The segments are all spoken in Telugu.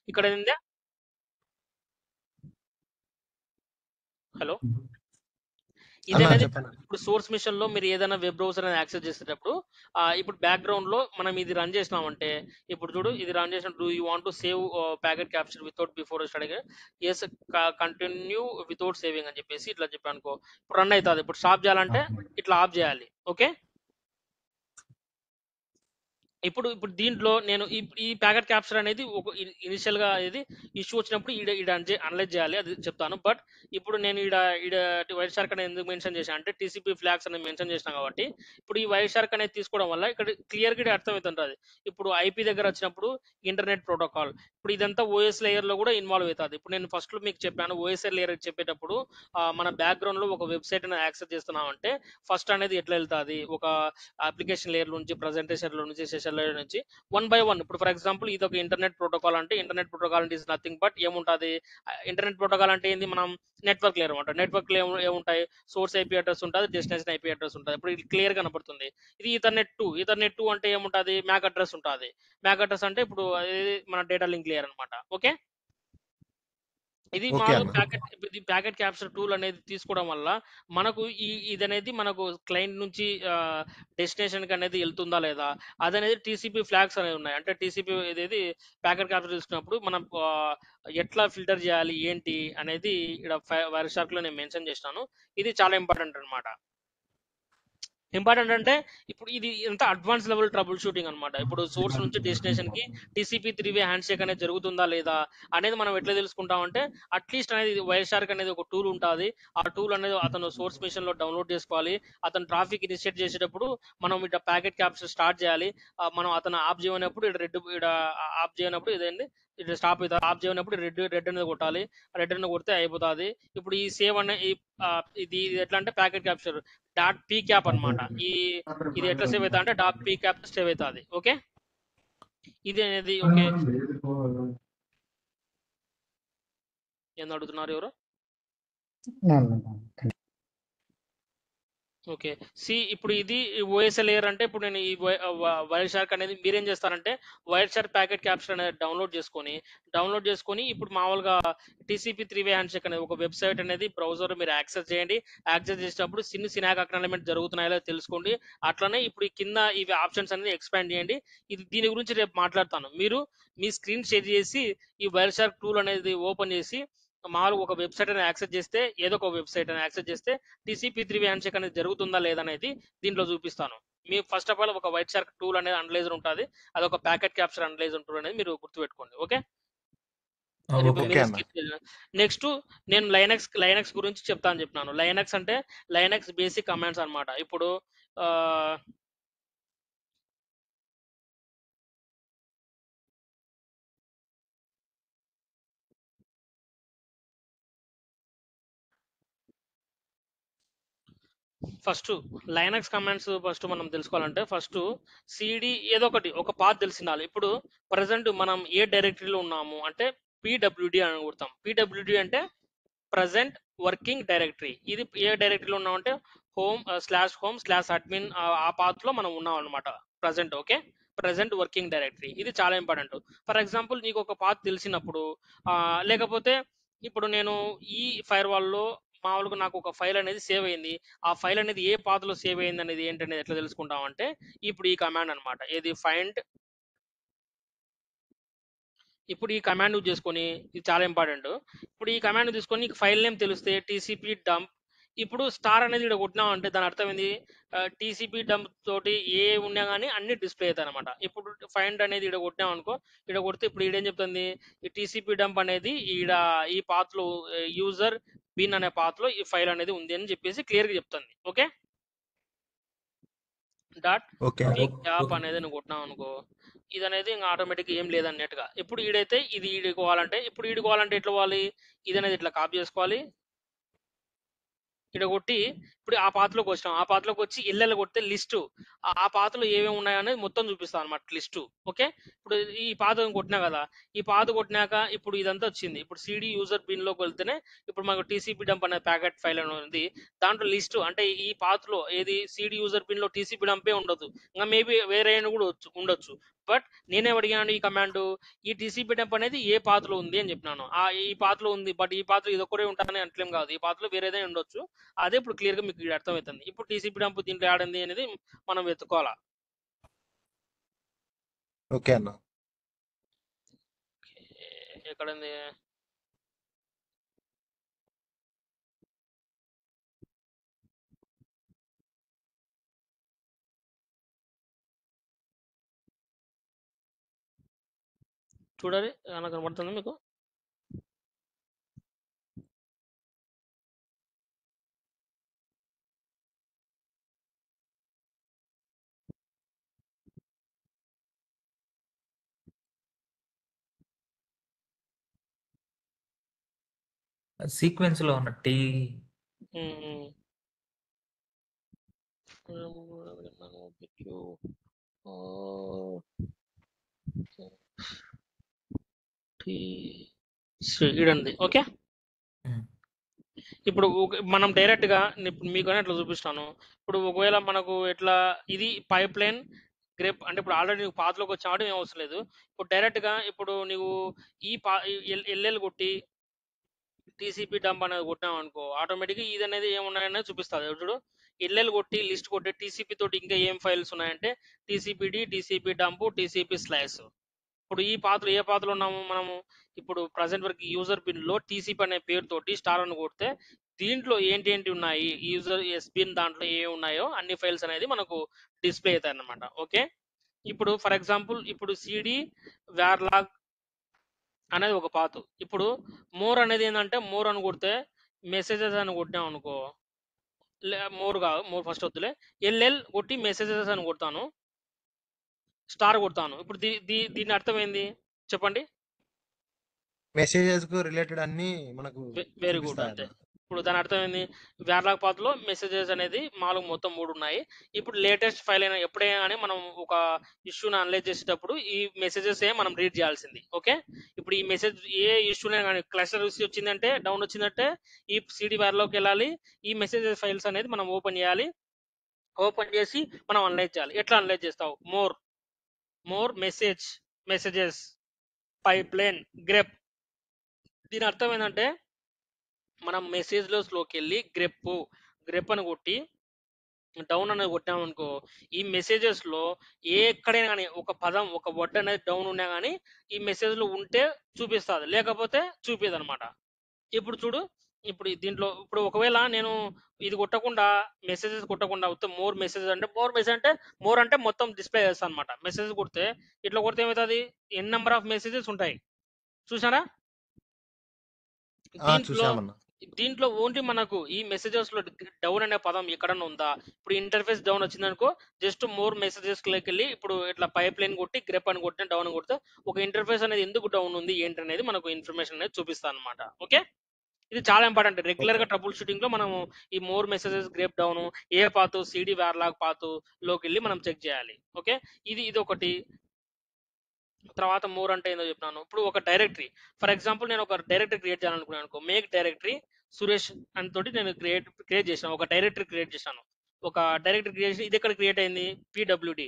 ఇక్కడ ఏంది హలో ఇది అన్నా అనేది చెప్పండి. ఇప్పుడు సోర్స్ మిషన్ లో మీరు ఏదైనా వెబ్ బ్రౌజర్ అనేది యాక్సెస్ చేసేటప్పుడు ఇప్పుడు బ్యాక్గ్రౌండ్ లో మనం ఇది రన్ చేసినామంటే ఇప్పుడు చూడు ఇది రన్ చేసిన do you want to save packet capture without before starting yes continue without saving అని చెప్పేసి ఇట్లా చెప్పాను అనుకో ఇప్పుడు రన్ అవుతుంది ఇప్పుడు స్టాప్ చేయాలంటే ఇట్లా ఆఫ్ చేయాలి ఓకే ఇప్పుడు ఇప్పుడు దీంట్లో నేను ఈ ప్యాకెట్ క్యాప్చర్ అనేది ఒక ఇనిషియల్ గా ఇది ఇష్యూ వచ్చినప్పుడు ఈడ అనలైజ్ చేయాలి అది చెప్తాను బట్ ఇప్పుడు నేను ఈడ వైట్ షార్క్ అనేది ఎందుకు మెన్షన్ చేశాను అంటే టీసీపీ ఫ్లాగ్స్ అనేది మెన్షన్ చేసిన కాబట్టి ఇప్పుడు ఈ వైట్ షార్క్ అనేది తీసుకోవడం వల్ల ఇక్కడ క్లియర్ గా అర్థమవుతుంటుంది ఇప్పుడు ఐపీ దగ్గర వచ్చినప్పుడు ఇంటర్నెట్ ప్రోటోకాల్ ఇప్పుడు ఇదంతా ఓఎస్ లేయర్ లో కూడా ఇన్వాల్వ్ అవుతుంది ఇప్పుడు నేను ఫస్ట్ లో మీకు చెప్పాను ఓఎస్ లేయర్ చెప్పేటప్పుడు మన బ్యాక్గ్రౌండ్ లో ఒక వెబ్సైట్ అనేది యాక్సెస్ చేస్తున్నాం అంటే ఫస్ట్ అనేది ఎట్లా వెళ్తుంది ఒక అప్లికేషన్ లేయర్ నుంచి ప్రజెంటేషన్ లో నుంచి సెషన్ లేయర్ నుంచి వన్ బై వన్ ఇప్పుడు ఫర్ ఎగ్జాంపుల్ ఇది ఒక ఇంటర్నెట్ ప్రోటోకాల్ అంటే ఇంటర్నెట్ ప్రోటోకాల్ అంటే ఇస్ నథింగ్ బట్ ఏముంటుంది ఇంటర్నెట్ ప్రోటోకాల్ అంటే ఏంది మనం నెట్వర్క్ లేయర్ అనమాట నెట్వర్క్ లో ఏముంటాయి సోర్స్ ఐపీ అడ్రస్ ఉంటుంది డెస్టినేషన్ ఐపీ అడ్రస్ ఉంటుంది ఇప్పుడు ఇది క్లియర్ కనపడుతుంది ఇది ఈథర్నెట్ టూ అంటే ఏముంటుంది మ్యాక్ అడ్రస్ ఉంటుంది మ్యాక్ అడ్రస్ అంటే ఇప్పుడు మన డేటా లింక్ లేయర్ అనమాట ఓకే ఇది ఓకే మామూలుగా అన్న. ప్యాకెట్ క్యాప్చర్ టూల్ అనేది తీసుకోవడం వల్ల మనకు ఇది అనేది మనకు క్లయింట్ నుంచి డెస్టినేషన్ కి అనేది వెళ్తుందా లేదా అదనేది టీసీపీ ఫ్లాగ్స్ అనేవి ఉన్నాయి అంటే టీసీపీ అనేది ప్యాకెట్ క్యాప్చర్ తీసుకున్నప్పుడు మనం ఎట్లా ఫిల్టర్ చేయాలి ఏంటి అనేది ఇక్కడ వైర్ షార్క్ లో నేను మెన్షన్ చేసినాను ఇది చాలా ఇంపార్టెంట్ అనమాట ఇంపార్టెంట్ అంటే ఇప్పుడు ఇది ఎంత అడ్వాన్స్ లెవెల్ ట్రబుల్ షూటింగ్ అనమాట ఇప్పుడు సోర్స్ నుంచి డెస్టినేషన్ కి టీసీపీ 3-వే హ్యాండ్ షేక్ అనేది జరుగుతుందా లేదా అనేది మనం ఎట్లా తెలుసుకుంటాం అంటే అట్లీస్ట్ అనేది వైర్ షార్క్ అనేది ఒక టూల్ ఉంటుంది ఆ టూల్ అనేది అతను సోర్స్ మిషన్ లో డౌన్లోడ్ చేసుకోవాలి అతను ట్రాఫిక్ ఇనిషియేట్ చేసేటప్పుడు మనం ఇట్లా ప్యాకెట్ క్యాప్చర్ స్టార్ట్ చేయాలి మనం అతను ఆఫ్ చేయనప్పుడు ఇక్కడ ఆఫ్ చేయనప్పుడు ఇదేంటి ఇట్లా స్టాప్ అవుతుంది ఆఫ్ చేయనప్పుడు రెడ్ అనేది కొట్టాలి రెడ్ అనేది కొడితే అయిపోతుంది ఇప్పుడు ఈ సేవ్ అనే ఇది ఎట్లా అంటే packet capture dot P cap అనమాట ఇది ఎట్లా సేవ్ అవుతా అంటే డాట్ పీ క్యాప్ సేవ్ అవుతుంది ఓకే ఇది అనేది ఓకే ఏం అడుగుతున్నారు ఎవరు ఓకే సి ఇప్పుడు ఇది ఓఎస్ఎల్ లేయర్ అంటే ఇప్పుడు నేను ఈ వైర్ షార్క్ అనేది మీరేం చేస్తారంటే వైర్ షార్క్ ప్యాకెట్ క్యాప్చర్ అనేది డౌన్లోడ్ చేసుకొని ఇప్పుడు మామూలుగా టీసీపీ 3-వే హ్యాండ్ షేక్ అనేది ఒక వెబ్సైట్ అనేది బ్రౌజర్ మీరు యాక్సెస్ చేయండి యాక్సెస్ చేసినప్పుడు సినాక్ అక్నాలజ్మెంట్ జరుగుతున్నాయో తెలుసుకోండి అట్లనే ఇప్పుడు ఈ కింద ఇవి ఆప్షన్స్ అనేది ఎక్స్పాండ్ చేయండి ఇది దీని గురించి రేపు మాట్లాడతాను మీరు మీ స్క్రీన్ షేర్ చేసి ఈ వైర్ షార్క్ టూల్ అనేది ఓపెన్ చేసి మామూలుగా ఒక వెబ్సైట్ అనేది యాక్సెస్ చేస్తే ఏదో ఒక వెబ్సైట్ అని యాక్సెస్ చేస్తే టీసీపీ 3-వే హ్యాండ్ షేక్ అనేది జరుగుతుందా లేదనేది దీంట్లో చూపిస్తాను మీ ఫస్ట్ ఆఫ్ ఆల్ ఒక వైట్ షార్క్ టూల్ అనేది అనలైజర్ ఉంటుంది అది ఒక ప్యాకెట్ క్యాప్చర్ అనలైజర్ టూల్ అనేది మీరు గుర్తుపెట్టుకోండి ఓకే రేపు ఓకే మీరు అన్న. నెక్స్ట్ నేను లైనక్స్ గురించి చెప్తాను చెప్పినాను లైనక్స్ అంటే లైనక్స్ బేసిక్ కమాండ్స్ అనమాట ఇప్పుడు ఫస్ట్ లైనక్స్ కమాండ్స్ ఫస్ట్ మనం తెలుసుకోవాలంటే ఫస్ట్ సిడి ఏదో ఒకటి ఒక పాత్ తెలిసిండాలి ఇప్పుడు ప్రజెంట్ మనం ఏ డైరెక్టరీలో ఉన్నాము అంటే పిడబ్ల్యూడి అని కొడతాం పిడబ్ల్యూడి అంటే ప్రజెంట్ వర్కింగ్ డైరెక్టరీ ఇది ఏ డైరెక్టరీలో ఉన్నామంటే home/home/admin ఆ పాత్ లో మనం ఉన్నాం అనమాట present okay present working directory ఇది చాలా ఇంపార్టెంట్ ఫర్ ఎగ్జాంపుల్ నీకు ఒక పాత్ తెలిసినప్పుడు లేకపోతే ఇప్పుడు నేను ఈ ఫైర్ వాల్లో మామూలుగా నాకు ఒక ఫైల్ అనేది సేవ్ అయింది ఆ ఫైల్ అనేది ఏ పాత్రలో సేవ్ అయింది అనేది ఏంటనేది ఎట్లా తెలుసుకుంటాం అంటే ఇప్పుడు ఈ కమాండ్ అనమాట ఏది ఫైండ్ ఇప్పుడు ఈ కమాండ్ యూజ్ చేసుకొని ఇది చాలా ఇంపార్టెంట్ ఇప్పుడు ఈ కమాండ్ తీసుకొని ఫైల్ నేమ్ తెలిస్తే టీసీపీ డంప్ ఇప్పుడు స్టార్ అనేది ఇక్కడ కొట్టినాం అంటే దాని అర్థం ఏంది టీసీపీ డంప్ తోటి ఏ ఉన్నా కానీ అన్ని డిస్ప్లే అవుతాయి అనమాట ఇప్పుడు ఫైండ్ అనేది ఇక్కడ కొట్టినాం అనుకో ఇక్కడ కొడితే ఇప్పుడు ఈడేం చెప్తుంది ఈ టీసీపీ డంప్ అనేది ఈడ ఈ పాత్ లో యూజర్ బిన్ అనే పాత్ లో ఈ ఫైల్ అనేది ఉంది అని చెప్పేసి క్లియర్ గా చెప్తుంది okay dot okay P cap అనేది నువ్వు కొట్టినావు అనుకో ఇది అనేది ఇంకా ఆటోమేటిక్ ఏం లేదన్నట్టుగా ఇప్పుడు ఈడైతే ఇది ఈడుకోవాలంటే ఇప్పుడు ఈడుకోవాలంటే ఎట్లా పోవాలి ఇది అనేది ఇట్లా కాపీ చేసుకోవాలి ఇక్కడ కొట్టి ఇప్పుడు ఆ పాత్రలోకి వచ్చినాం ఆ పాత్రలోకి వచ్చి ఇళ్ళలో కొడితే లిస్టు ఆ పాత్రలో ఏమేమి ఉన్నాయనేది మొత్తం చూపిస్తాం అనమాట లిస్టు ఓకే ఇప్పుడు ఈ పాత కొట్టినా కదా ఈ పాత కొట్టినాక ఇప్పుడు ఇదంతా వచ్చింది ఇప్పుడు సిడి యూజర్ బిన్ లోకి వెళ్తేనే ఇప్పుడు మనకు టీసీపీ డంప్ అనే ప్యాకెట్ ఫైల్ అని ఉంది దాంట్లో లిస్టు అంటే ఈ పాత్రలో ఏది సిడి యూజర్ బిన్ లో టీసీపీ డంపే ఉండదు ఇంకా మేబీ వేరే కూడా ఉండొచ్చు బట్ నేనేం అడిగాను ఈ కమాండ్, ఈ టీసీపీ డంప్ అనేది ఏ పాత్రలో ఉంది అని చెప్పినాను. ఈ పాత్రలో ఉంది, బట్ ఈ పాత్ర ఇది ఒక్కడే ఉంటానని అంటలేం కాదు, ఈ పాత్రలో వేరేదే ఉండొచ్చు. అదే ఇప్పుడు క్లియర్ గా మీకు అర్థమవుతుంది. ఇప్పుడు టీసీపీ డంప్ దీంట్లో ఆడింది అనేది మనం వెతుక్కోవాలా. ఓకే అన్న. ఎక్కడుంది? చూడాలి, నాకు కనబడుతుంది మీకు. సీక్వెన్స్ లో ఉన్న టీ ఉమ్, ఇడండి. ఓకే, ఇప్పుడు మనం డైరెక్ట్ గా మీకు అట్లా చూపిస్తాను. ఇప్పుడు ఒకవేళ మనకు ఎట్లా ఇది పైప్ లైన్ గ్రేప్ అంటే ఇప్పుడు ఆల్రెడీ నువ్వు పాతలోకి వచ్చాడు ఏం అవసరం లేదు. ఇప్పుడు డైరెక్ట్ గా ఇప్పుడు నువ్వు ఈ ఎల్ఎల్ కొట్టి టీసీపీ డంప్ అనేది కొట్టాం అనుకో, ఆటోమేటిక్గా ఇది అనేది ఏమున్నాయనేది చూపిస్తుంది. చూడు, ఎల్ఎల్ కొట్టి లిస్ట్ కొట్టి టీసీపీ తోటి ఇంకా ఏం ఫైల్స్ ఉన్నాయంటే టీసీపీడి, టీసీపీ డంప్, టీసీపీ స్లైస్. ఇప్పుడు ఈ పాత్ర ఏ పాత్రలో ఉన్నాము మనము, ఇప్పుడు ప్రజెంట్ వరకు యూజర్ బిన్ లో టీసీపీ అనే పేరుతోటి స్టార్ అని కొడితే దీంట్లో ఏంటి ఉన్నాయి, యూజర్ ఎస్బిన్ దాంట్లో ఏ ఉన్నాయో అన్ని ఫైల్స్ అనేది మనకు డిస్ప్లే అవుతాయి అన్నమాట. ఓకే, ఇప్పుడు ఫర్ ఎగ్జాంపుల్ ఇప్పుడు సిడి వ్యార్లాగ్ అనేది ఒక పాత్. ఇప్పుడు మోర్ అనేది ఏంటంటే మోర్ అని కొడితే మెసేజెస్ అని కొట్టాం అనుకో, మోర్ కాదు, మోర్ ఫస్ట్ వద్దులే, ఎల్ఎల్ కొట్టి మెసేజెస్ అని కొడతాను, స్టార్ కొడతాను. ఇప్పుడు దీని అర్థం ఏంది చెప్పండి? మెసేజెస్ కు రిలేటెడ్ అన్ని మనకు వెరీ గుడ్, చూపిస్తాయి అంతే. అన్న. ఇప్పుడు దాని అర్థం ఏంది, వ్యార్లాగ్ పాత్లో మెసేజెస్ అనేది మామూలుగా మొత్తం 3 ఉన్నాయి. ఇప్పుడు లేటెస్ట్ ఫైల్ అయినా ఎప్పుడైనా కానీ మనం ఒక ఇష్యూని అనలైజ్ చేసేటప్పుడు ఈ మెసేజెస్ మనం రీడ్ చేయాల్సింది. ఓకే, ఇప్పుడు ఈ మెసేజ్ ఏ ఇష్యూనే కానీ క్లస్టర్ ఇష్యూ వచ్చిందంటే, డౌన్ వచ్చిందంటే ఈ సిడి వ్యార్లోకి వెళ్ళాలి, ఈ మెసేజెస్ ఫైల్స్ అనేది మనం ఓపెన్ చేయాలి. ఓపెన్ చేసి మనం అనలైజ్ చేయాలి. ఎట్లా అనలైజ్ చేస్తావు? More messages pipe line grep. దీని అర్థం ఏంటంటే మనం మెసేజ్లోకి వెళ్ళి గ్రెప్ అని కొట్టి డౌన్ అనేది కొట్టామనుకో, ఈ మెసేజెస్ లో ఎక్కడైనా కానీ ఒక పదం ఒక వర్డ్ అనేది డౌన్ ఉన్నా కానీ ఈ మెసేజ్ లో ఉంటే చూపిస్తుంది, లేకపోతే చూపిదు అనమాట. ఇప్పుడు చూడు, ఇప్పుడు దీంట్లో ఇప్పుడు ఒకవేళ నేను ఇది కొట్టకుండా మెసేజెస్ కొట్టకుండా వస్తే మోర్ అంటే మొత్తం డిస్ప్లే చేస్తాను అనమాట. మెసేజ్ కొడితే ఇట్లా కొడితే ఏమవుతుంది, ఎన్ నెంబర్ ఆఫ్ మెసేజెస్ ఉంటాయి చూసారా దీంట్లో. చూసామన్నా. దీంట్లో ఓన్లీ మనకు ఈ మెసేజెస్ లో డౌన్ అనే పదం ఎక్కడన్నా ఉందా? ఇప్పుడు ఇంటర్ఫేస్ డౌన్ వచ్చిందనుకో, జస్ట్ మోర్ మెసేజెస్ లోకి వెళ్ళి ఇప్పుడు ఇట్లా పైప్ లైన్ కొట్టి గ్రెప్ అని కొట్టి డౌన్ కొడితే ఒక ఇంటర్ఫేస్ అనేది ఎందుకు డౌన్ ఉంది ఏంటి అనేది మనకు ఇన్ఫర్మేషన్ అనేది చూపిస్తాను అనమాట. ఓకే, ఇది చాలా ఇంపార్టెంట్. రెగ్యులర్ గా ట్రబుల్ షూటింగ్ లో మనము ఈ మోర్ మెసేజెస్ గ్రేప్ డౌన్ ఏ పాత్ సిడి వ్యార్లాగ్ పాత్ లోకి వెళ్ళి మనం చెక్ చేయాలి. ఓకే, ఇది ఒకటి. తర్వాత మోర్ అంటే ఏందో చెప్పినాను. ఇప్పుడు ఒక డైరెక్టరీ, ఫర్ ఎగ్జాంపుల్ నేను ఒక డైరెక్టరీ క్రియేట్ చేయాలనుకున్నాను అనుకో, మేక్ డైరెక్టరీ సురేష్ అని తోటి నేను క్రియేట్ చేశాను, ఒక డైరెక్టరీ క్రియేట్ చేశాను. ఒక డైరెక్టరీ క్రియేట్ చేసి ఇది ఎక్కడ క్రియేట్ అయింది, పిడబ్ల్యూడి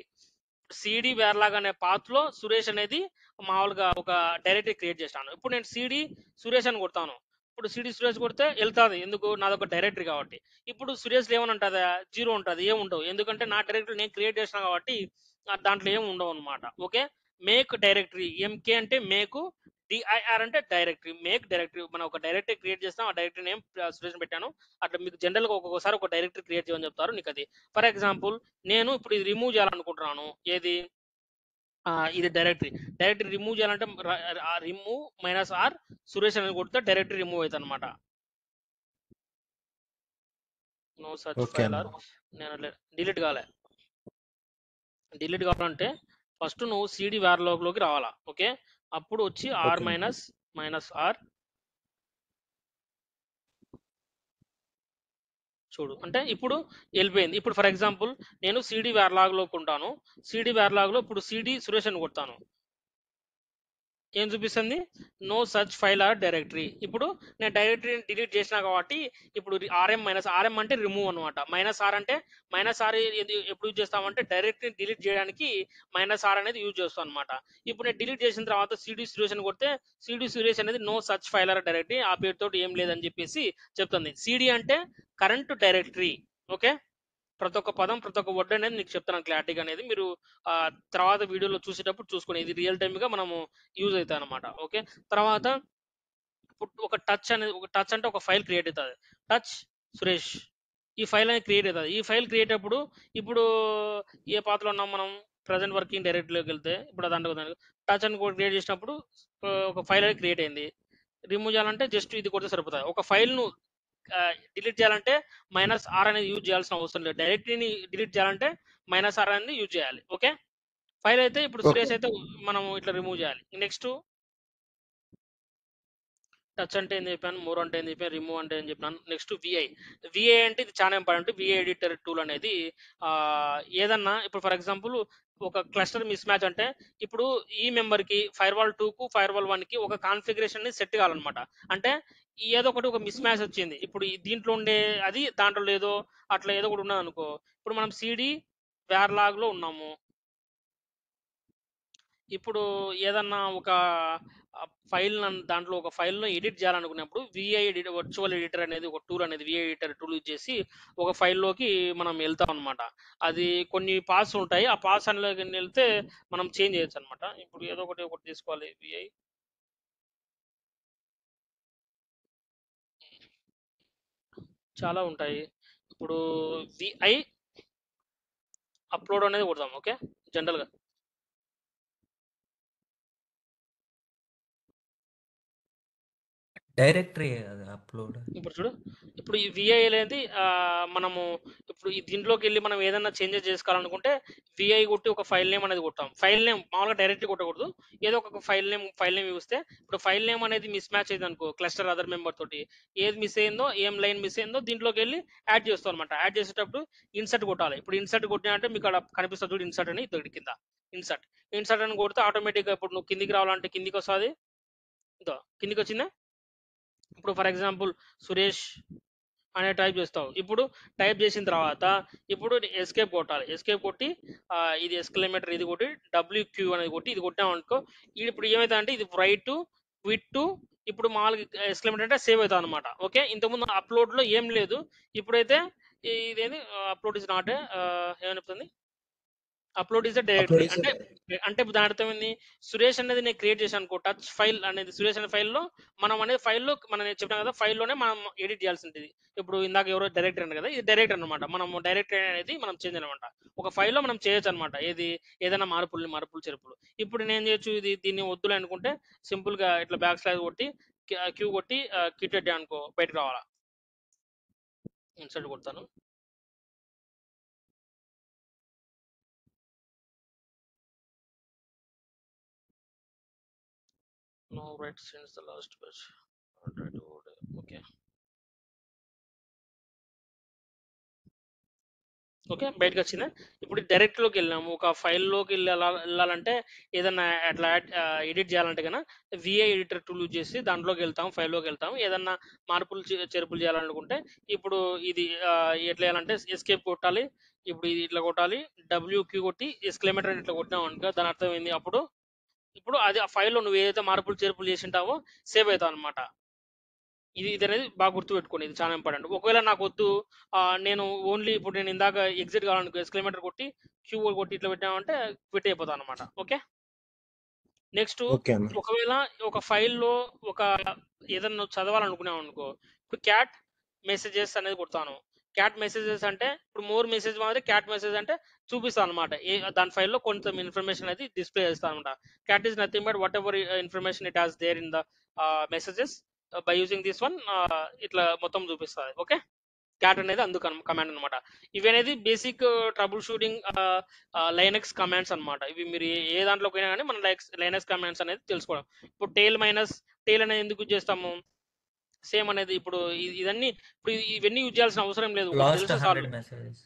సిడి వేర్లాగ్ అనే పాత్ లో సురేష్ అనేది మామూలుగా ఒక డైరెక్టరీ క్రియేట్ చేశాను. ఇప్పుడు నేను సిడి సురేష్ అని కొడతాను. ఇప్పుడు సిడి సురేష్ కొడితే వెళ్తాది, ఎందుకు, నాది ఒక డైరెక్టరీ కాబట్టి. ఇప్పుడు సురేష్ ఏమని ఉంటుందా, 0 ఉంటుంది, ఏమి ఉండవు, ఎందుకంటే నా డైరెక్టరీ నేను క్రియేట్ చేసిన కాబట్టి దాంట్లో ఏమి ఉండవు అనమాట. ఓకే, మేక్ డైరెక్టరీ, ఎంకే అంటే మేకు, డిఐఆర్ అంటే డైరెక్టరీ. మేక్ డైరెక్టరీ, మనం ఒక డైరెక్టరీ క్రియేట్ చేస్తాం, ఆ డైరెక్టరీ నేమ్ సురేష్ పెట్టాను. అట్లా మీకు జనరల్ గా ఒక్కొక్కసారి ఒక డైరెక్టరీ క్రియేట్ చేయమని చెప్తారు నీకు అది. ఫర్ ఎగ్జాంపుల్ నేను ఇప్పుడు ఇది రిమూవ్ చేయాలనుకుంటున్నాను, ఏది ఇది డైరెక్టరీ రిమూవ్ చేయాలంటే రిమూవ్ -r సురేష్ అని కొడితే డైరెక్టరీ రిమూవ్ అవుతుంది అనమాట. నో సర్చ్ ఓకే ఫైల్ అన్న. ఆర్ నేను డిలీట్ కావాలంటే ఫస్ట్ నువ్వు సిడి వ్యార్లాగ్లోకి రావాలా. ఓకే, అప్పుడు వచ్చి ఆర్ ఓకే అన్న. మైనస్ ఆర్ చూడు, అంటే ఇప్పుడు వెళ్ళిపోయింది. ఇప్పుడు ఫర్ ఎగ్జాంపుల్ నేను సిడి వ్యార్లాగ్ లో ఉంటాను, సిడి వ్యార్లాగ్ లో ఇప్పుడు సిడి సురేష్ అని కొడతాను, ఏం చూపిస్తుంది? No such file or directory. ఇప్పుడు నేను డైరెక్టరీని డిలీట్ చేసినా కాబట్టి ఇప్పుడు ఆర్ఎం అంటే రిమూవ్ అనమాట. -r అంటే -r ఎప్పుడు యూజ్ చేస్తామంటే డైరెక్టరీని డిలీట్ చేయడానికి -r అనేది యూజ్ చేస్తాం అనమాట. ఇప్పుడు నేను డిలీట్ చేసిన తర్వాత సిడి సురేష్ అని కొడితే సిడి సురేష్ అనేది no such file or directory, ఆ పేరుతో ఏం లేదని చెప్పేసి చెప్తుంది. సిడి అంటే కరెంట్ డైరెక్టరీ. ఓకే, ప్రతి ఒక్క పదం ప్రతి ఒక్క వర్డ్ అనేది మీకు చెప్తాను క్లారిటీగా అనేది మీరు తర్వాత వీడియోలో చూసేటప్పుడు చూసుకుని ఇది రియల్ టైమ్గా మనము యూజ్ అవుతాయి అనమాట. ఓకే, తర్వాత ఇప్పుడు ఒక టచ్ అంటే ఒక ఫైల్ క్రియేట్ అవుతుంది. టచ్ సురేష్ ఈ ఫైల్ అనేది క్రియేట్ అవుతుంది. ఈ ఫైల్ క్రియేట్ అప్పుడు ఇప్పుడు ఏ పాత్రలో ఉన్నాం మనం? ప్రజెంట్ వర్కింగ్ డైరెక్టరీలోకి వెళ్తే ఇప్పుడు దాంట్లో టచ్ అని క్రియేట్ చేసినప్పుడు ఒక ఫైల్ అనేది క్రియేట్ అయింది. రిమూవ్ చేయాలంటే జస్ట్ ఇది కొడితే సరిపోతుంది. ఒక ఫైల్ను డిలీట్ చేయాలంటే -r అనేది యూజ్ చేయాల్సిన అవసరం లేదు. డైరెక్టరీని డిలీట్ చేయాలంటే -r అనేది యూజ్ చేయాలి. ఓకే, ఫైల్ అయితే ఇప్పుడు ఓకే. సురేష్ అయితే మనం ఇట్లా రిమూవ్ చేయాలి. నెక్స్ట్ టచ్ అంటే ఏం చెప్పాను, మోర్ అంటే ఏం చెప్పాను, రిమూవ్ అంటే ఏం చెప్పాను. నెక్స్ట్ విఐ అంటే ఇది చాలా ఇంపార్టెంట్. విఐ ఎడిటర్ టూల్ అనేది ఏదన్నా ఇప్పుడు ఫర్ ఎగ్జాంపుల్ ఒక క్లస్టర్ మిస్ మ్యాచ్ అంటే ఇప్పుడు ఈ మెంబర్కి ఫైర్వాల్ 2కు ఫైర్వాల్ 1కి ఒక కాన్ఫిగరేషన్ సెట్ కావాలన్నమాట. అంటే ఏదో ఒకటి ఒక మిస్ మ్యాచ్ వచ్చింది, ఇప్పుడు దీంట్లో ఉండే అది దాంట్లో లేదో అట్లా ఏదో ఒకటి ఉన్నది అనుకో. ఇప్పుడు మనం సిడి వేర్ లో ఉన్నాము. ఇప్పుడు ఏదన్నా ఒక ఫైల్ దాంట్లో ఒక ఫైల్ను ఎడిట్ చేయాలనుకున్నప్పుడు విఐ వర్చువల్ ఎడిటర్ అనేది ఒక టూల్ అనేది విఐ ఎడిటర్ టూల్ యూజ్ చేసి ఒక ఫైల్లోకి మనం వెళ్తాం అనమాట. అది కొన్ని పాస్ ఉంటాయి, ఆ పాస్ అనేలోకి వెళ్తే మనం చేంజ్ చేయొచ్చు అనమాట. ఇప్పుడు ఏదో ఒకటి తీసుకోవాలి. విఐ చాలా ఉంటాయి. ఇప్పుడు విఐ అప్లోడ్ అనేది కొడదాం. ఓకే, జనరల్గా డైరెక్టరీ అది అప్లోడ్. ఇప్పుడు చూడు, ఇప్పుడు ఈ విఐ అనేది మనము ఇప్పుడు ఈ దీంట్లోకి వెళ్ళి మనం ఏదైనా చేంజెస్ చేసుకోవాలనుకుంటే విఐ కొట్టి ఒక ఫైల్ నేమ్ అనేది కొట్టాం. ఫైల్ నేమ్ మామూలుగా డైరెక్ట్గా కొట్టకూడదు, ఏదో ఒక ఫైల్ నేమ్ చూస్తే ఇప్పుడు ఫైల్ నేమ్ అనేది మిస్ మ్యాచ్ అయింది అనుకో క్లస్టర్ అదర్ మెంబర్ తోటి, ఏది మిస్ అయిందో ఏం లైన్ మిస్ అయిందో దీంట్లోకి వెళ్ళి యాడ్ చేస్తాం అనమాట. యాడ్ చేసేటప్పుడు ఇన్సర్ట్ కొట్టాలి. ఇప్పుడు ఇన్సర్ట్ కొట్టినంటే మీకు అక్కడ కనిపిస్తుంది చూడు, ఇన్సర్ట్ అని ఇద్దరు కింద ఇన్సర్ట్ అని కొడితే ఆటోమేటిక్గా ఇప్పుడు నువ్వు కిందికి రావాలంటే కిందికి వస్తుంది. ఇదో కిందికి వచ్చిందా? ఇప్పుడు ఫర్ ఎగ్జాంపుల్ సురేష్ అనే టైప్ చేస్తావు. ఇప్పుడు టైప్ చేసిన తర్వాత ఇప్పుడు ఎస్కేప్ కొట్టాలి. ఎస్కేప్ కొట్టి ఇది ఎస్కలేమేటర్ ఇది కొట్టి WQ అనేది కొట్టి ఇది కొట్టామనుకో, ఇప్పుడు ఏమైతే అంటే ఇది రైట్ క్విట్ ఇప్పుడు మామూలుగా ఎస్కలేమేటర్ అంటే సేవ్ అవుతుంది అనమాట. ఓకే, ఇంతకుముందు అప్లోడ్లో ఏం లేదు, ఇప్పుడైతే ఇదేంది అప్లోడ్ ఇస్ నాట్ ఏమని చెప్తుంది, upload is the upload directory. చేసి అంటే అంటే దాని అర్థం ఏంది, సురేష్ అనేది నేను క్రియేట్ చేశాను అనుకో, టచ్ ఫైల్ అనేది సురేష్ అనే ఫైల్లో మనం అనేది ఫైల్లో మనం చెప్పాం కదా ఫైల్లోనే మనం ఎడిట్ చేయాల్సి ఉంటుంది. ఇప్పుడు ఇందాక ఎవరో డైరెక్టర్ అన్నారు కదా, ఇది డైరెక్టర్ అనమాట. మనం డైరెక్టర్ అనేది మనం చేంజ్ అనమాట. ఒక ఫైల్లో మనం చేయొచ్చు అనమాట, ఏది ఏదైనా మార్పులు చేర్పులు. ఇప్పుడు నేను చేయొచ్చు, దీన్ని వద్దులే అనుకుంటే సింపుల్గా ఇట్లా బ్యాక్ స్లాష్ కొట్టి క్యూ కొట్టి కిట్ అనుకో బయటకు రావాలా. ఇన్సర్ట్ కొడతాను. No write since the last page. Okay okay, బయటకు వచ్చిందా? ఇప్పుడు డైరెక్ట్లోకి వెళ్ళాము. ఒక ఫైల్లోకి వెళ్ళాలంటే ఏదన్నా అట్లా ఎడిట్ చేయాలంటే కన్నా విఐ ఎడిటర్ టూల్ యూజ్ చేసి దాంట్లోకి వెళ్తాం, ఫైల్లోకి వెళ్తాం. ఏదన్నా మార్పులు చేర్పులు చేయాలనుకుంటే ఇప్పుడు ఇది ఎట్లా చేయాలంటే ఎస్కేప్ కొట్టాలి. ఇప్పుడు ఇది ఇట్లా కొట్టాలి, WQ కొట్టి ఎస్క్లేమేటర్ ఇట్లా కొట్టినాం అనుకో, దాని అర్థం ఏంది, అప్పుడు ఇప్పుడు అది ఆ ఫైల్లో నువ్వు ఏదైతే మార్పులు చేర్పులు చేసి ఉంటావో సేవ్ అవుతావు అనమాట. ఇది అనేది బాగా గుర్తుపెట్టుకోండి, ఇది చాలా ఇంపార్టెంట్. ఒకవేళ నాకు వద్దు, నేను ఓన్లీ ఇప్పుడు నేను ఇందాక ఎగ్జిట్ కావాలనుకో ఎక్స్క్లమేటర్ కొట్టి క్యూ కొట్టి ఇట్లా పెట్టామంటే క్విట్ అయిపోతాను అనమాట. ఓకే, నెక్స్ట్ ఓకే అన్న. ఒకవేళ ఒక ఫైల్లో ఒక ఏదన్నా నువ్వు చదవాలనుకున్నావు అనుకో, ఇప్పుడు క్యాట్ మెసేజెస్ అనేది కొడతాను. క్యాట్ మెసేజెస్ అంటే ఇప్పుడు మోర్ మెసేజ్ మాదిరి క్యాట్ మెసేజ్ అంటే చూపిస్తాను అనమాట. దాని ఫైల్లో కొంచెం ఇన్ఫర్మేషన్ అనేది డిస్ప్లే చేస్తాను అనమాట. Cat is nothing but whatever information it has there in the messages by using this one ఇట్లా మొత్తం చూపిస్తుంది. ఓకే, క్యాట్ అనేది అందుకు కమాండ్ అనమాట. ఇవి అనేది basic trouble shooting Linux commands అనమాట. ఇవి మీరు ఏ దాంట్లోకి పోయినా కానీ మన లైనక్స్ కమాండ్స్ అనేది తెలుసుకోవడం. ఇప్పుడు టేల్ అనేది ఎందుకు యూజ్ చేస్తాము, సేమ్ అనేది ఇప్పుడు ఇదన్నీ ఇప్పుడు ఇవన్నీ యూజ్ చేయాల్సిన అవసరం లేదు, ఒకటి లాస్ట్ తెలిస్తే చాలు. 100 మెసేజెస్.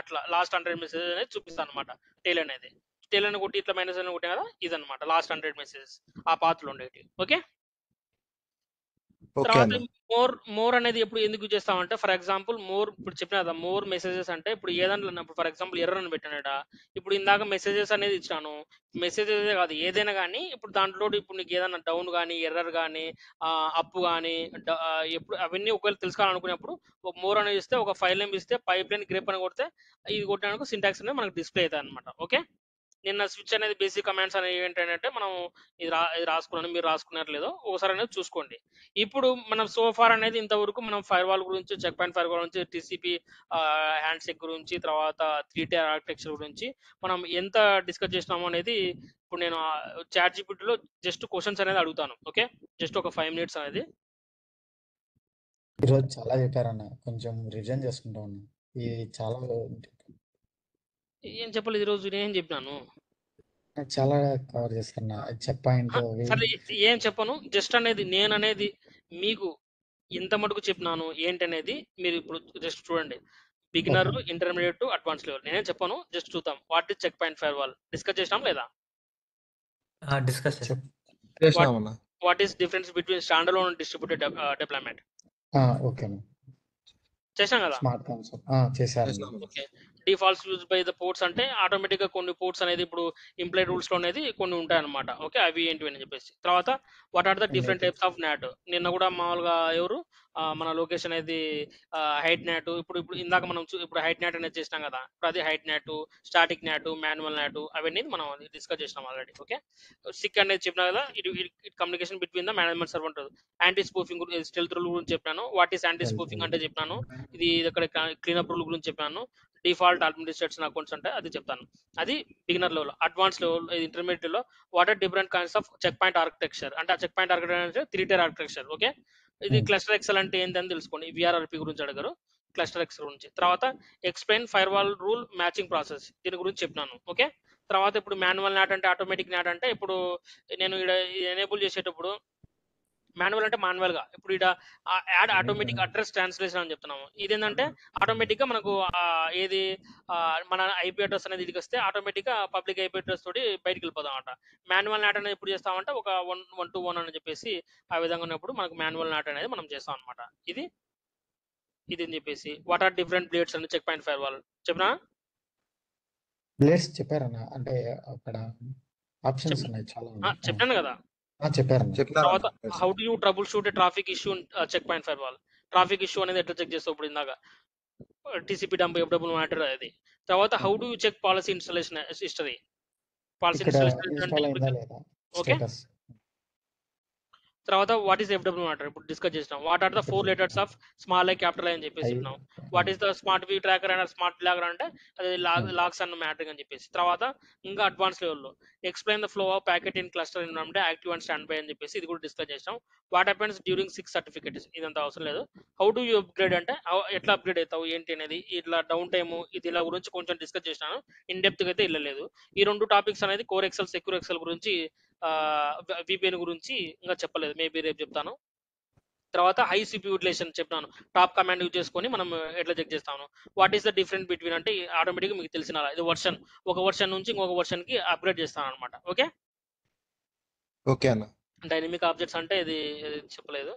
అట్లా లాస్ట్ 100 మెసేజ్ అనేది చూపిస్తాను అనమాట టేల్ అనేది. టెల్ అని కొట్టి ఇట్లా మైనస్ అని కొట్టాం కదా, ఇదన్నమాట లాస్ట్ 100 మెసేజెస్ ఆ పాత్రలో ఉండేవి. ఓకే. ఓకే తర్వాత అన్న. మోర్ అనేది ఎప్పుడు ఎందుకు యూజ్ చేస్తామంటే, ఫర్ ఎగ్జాంపుల్ మోర్, ఇప్పుడు చెప్పిన కదా మోర్ మెసేజెస్ అంటే ఇప్పుడు ఏదాంట్లో ఇప్పుడు ఫర్ ఎగ్జాంపుల్ ఎర్రర్ అని పెట్టానట, ఇప్పుడు ఇందాక మెసేజెస్ అనేది ఇచ్చాను, మెసేజెస్ కాదు ఏదైనా కానీ, ఇప్పుడు దాంట్లో ఇప్పుడు నీకు ఏదైనా డౌన్ కానీ ఎర్రర్ కానీ అప్ కానీ ఎప్పుడు అవన్నీ ఒకవేళ తెలుసుకోవాలనుకున్నప్పుడు మోర్ అనేది ఇస్తే, ఒక ఫైల్ నేమ్ ఇస్తే పైప్ లైన్ గ్రేప్ అని కొడితే ఇది కొట్టినాక సింటాక్స్ అనేది మనకు డిస్ప్లే అవుతుంది అనమాట. ఓకే. నిన్న స్విచ్ అనేది బేసిక్ కమాండ్స్ అనేవి ఏంటంటే, మనం ఇది రాసుకున్నాను, మీరు రాసుకున్నారు లేదో ఒకసారి అనేది చూసుకోండి. ఇప్పుడు మనం సోఫార్ అనేది ఇంతవరకు మనం ఫైర్ వాల్ గురించి, చెక్ పాయింట్ ఫైర్ వాల్ గురించి, టీసీపీ హ్యాండ్ చెక్ గురించి, తర్వాత 3 tier ఆర్కిటెక్చర్ గురించి మనం ఎంత డిస్కస్ చేసినాము అనేది ఇప్పుడు నేను చాట్ జీపీటీలో జస్ట్ క్వశ్చన్స్ అనేది అడుగుతాను. ఓకే. జస్ట్ ఒక 5 minutes అనేది. ఈరోజు చాలా చెప్పారన్న, కొంచెం రివిజన్ చేసుకుంటా ఉన్నా. ఇది చాలా ఏం చెప్పలేదు ఈరోజు, నేనేం చెప్పినాను? చాలా కవర్ చేస్తారన్న. చెక్ పాయింట్ సరే ఏం చెప్పను, జస్ట్ అనేది నేను అనేది మీకు ఇంత మటుకు చెప్పినాను ఏంటనేది మీరు ఇప్పుడు జస్ట్ చూడండి. Beginner, intermediate to advance level నేనేం చెప్పను, జస్ట్ చూద్దాం. What is check point firewall discuss చేసినాం లేదా? డిస్కస్ చేసాం. చేసినామన్న. What is difference between standalone distributed deployment okay చేసాం కదా. స్మార్ట్ కాన్సెప్ట్ చేశారు. చేసినామన్న. Okay. Defaults use by the ports అంటే ఆటోమేటిక్ గా కొన్ని పోర్ట్స్ అనేది ఇప్పుడు ఇంప్లైడ్ రూల్స్ లో అనేది కొన్ని ఉంటాయి అనమాట. ఓకే. అవి ఏంటివి అని చెప్పేసి. తర్వాత what are the different types of NAT. నిన్న కూడా మామూలుగా ఎవరు మన లొకేషన్ అనేది హైట్ నాట్, ఇప్పుడు ఇప్పుడు ఇందాక మనం ఇప్పుడు హైట్ నాట్ అనేది చేసినాం కదా, ఇప్పుడు అది height not, static not, manual not అవన్నీ మనం డిస్కస్ చేసినాం ఆల్రెడీ. ఓకే. సిక్ అనేది చెప్పినా కదా, it communication between the management servant. Anti spoofing stealth rule గురించి చెప్పాను. వాట్ ఈస్ యాంటీ స్పూఫింగ్ అంటే చెప్పినాను. ఇది ఇక్కడ క్లీనప్ రూల్ గురించి చెప్పాను. డిఫాల్ట్ అడ్మినిస్ట్రేషన్ అకౌంట్స్ అంటే అది చెప్తాను. అది beginner level. Advance level, intermediate లో what are different kinds of check point architecture అంటే, ఆ చెక్ పాయింట్ ఆర్కిటెక్చర్ అంటే 3 tier ఆర్కిటెక్చర్. ఓకే. ఇది క్లస్టర్ ఎక్సెల్ అంటే ఏంటని తెలుసుకోండి. విఆర్ఆర్పి గురించి అడగరు, క్లస్టర్ ఎక్సెల్ గురించి. తర్వాత explain fire wall rule matching process, దీని గురించి చెప్పినాను. ఓకే. తర్వాత ఇప్పుడు మాన్యువల్ నాట్ అంటే, ఆటోమేటిక్ నాట్ అంటే, ఇప్పుడు నేను ఇక్కడ ఎనేబుల్ చేసేటప్పుడు మాన్యువల్ అంటే మాన్యువల్ గా, ఇప్పుడు ఇక్కడ యాడ్ ఆటోమేటిక్ అడ్రస్ ట్రాన్స్లేషన్ అని చెప్తున్నాము. ఇదేంటంటే ఆటోమేటిక్ గా మనకు ఏది మన ఐపీ అడ్రస్ అనేది ఇదికి వస్తే ఆటోమేటిక్ గా పబ్లిక్ ఐపీ అడ్రస్ తోటి బయటికి వెళ్ళిపోతాం అనమాట. మాన్యువల్ నాట్ అనేది ఎప్పుడు చేస్తామంటే ఒక 1 to 1 అని చెప్పేసి ఆ విధంగా ఉన్నప్పుడు మనకు మాన్యువల్ నాట్ అనేది మనం చేస్తాం అనమాట. ఇది అని చెప్పేసి వాట్ ఆర్ డిఫరెంట్ బ్లేడ్స్ అని చెక్ పాయింట్ ఫైర్ వాల్ చెప్పినా. బ్లేడ్స్ చెప్పారన్న, అంటే అక్కడ ఆప్షన్స్ ఉన్నాయి చాలా. చెప్పాను కదా. చెప్పారన్న. తర్వాత how do you troubleshoot traffic issue check point firewall. Traffic issue అనేది ఎట్లా చెక్ చేస్తావు ఇప్పుడు ఇందాక టీసీపీ డంప్ ఎఫ్డబ్ల్యూ మ్యాటర్ అది. తర్వాత how do you check policy installation history. Policy installation అంటే ఓకే. తర్వాత వాట్ ఈస్ ఎఫ్డబ్ల్యూ మ్యాటర్ ఇప్పుడు డిస్కస్ చేసినాం. What are the 4 letters of small I capital అని చెప్పేసి చెప్పినాం. What is the smart view tracker and smart logger అంటే అది లాగ్స్ అన్న మ్యాటర్ అని చెప్పేసి. తర్వాత ఇంకా అడ్వాన్స్ లెవెల్లో explain the flow of packet in cluster అంటే యాక్టివ్ అండ్ స్టాండ్ బై అని చెప్పేసి ఇది కూడా డిస్కస్ చేసినాం. వాట్ హ్యాపెన్స్ డ్యూరింగ్ 6 certificates ఇదంతా అవసరం లేదు. హౌ డు యూ అప్గ్రేడ్ అంటే ఎట్లా అప్గ్రేడ్ అవుతావు ఏంటి అనేది, ఇట్లా డౌన్ టైమ్ ఇది ఇలా గురించి కొంచెం డిస్కస్ చేసినాను. ఇన్ డెప్త్ గా అయితే వెళ్ళలేదు. ఈ 2 topics అనేది కోర్ ఎక్సెల్, సెక్యూర్ ఎక్సెల్ గురించి, విపిఎన్ గురించి ఇంకా చెప్పలేదు, మేబీ రేపు చెప్తాను. తర్వాత హై సిపి యూటిలైజేషన్ చెప్పినాను. టాప్ కమాండ్ యూజ్ చేసుకొని మనం ఎట్లా చెక్ చేస్తాను. What is the different between అంటే ఆటోమేటిక్గా మీకు తెలిసిన ఇది వర్షన్, ఒక వర్షన్ నుంచి ఇంకొక వర్షన్ కి అప్గ్రేడ్ చేస్తాను అనమాట. ఓకే. ఓకే అన్న. డైనమిక్ ఆబ్జెక్ట్స్ అంటే ఇది చెప్పలేదు.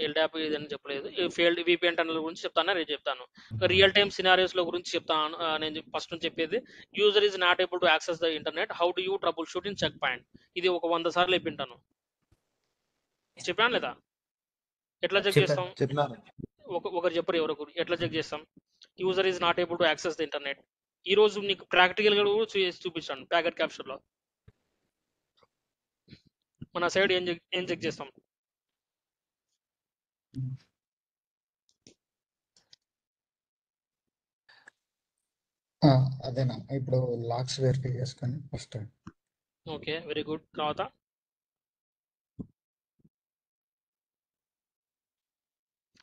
ఎల్డాప్ ఇదని చెప్పలేదు. ఫీల్డ్ విపిఎన్ టనల్ గురించి చెప్తాను, రేపు చెప్తాను. రియల్ టైమ్ సినారియోస్ లో గురించి చెప్తాను. నేను ఫస్ట్ నుంచి చెప్పేది user is not able to access the internet, how do you troubleshoot in check point. ఇది ఒక 100 సార్లు చెప్పింటాను. చెప్పాను లేదా? ఎట్లా చెక్ చేస్తాం ఒకరు చెప్పరు, ఎవరొకరు ఎట్లా చెక్ చేస్తాం. User is not able to access the internet. ఈ రోజు నీకు ప్రాక్టికల్ గా కూడా చూపించాను ప్యాకెట్ క్యాప్చర్ లో. మన సైడ్ ఏం చెక్ చేస్తాం. అదేనా ఇప్పుడు లాక్స్ వెరిఫై చేసుకొని ఫస్ట్. Okay, very good. తర్వాత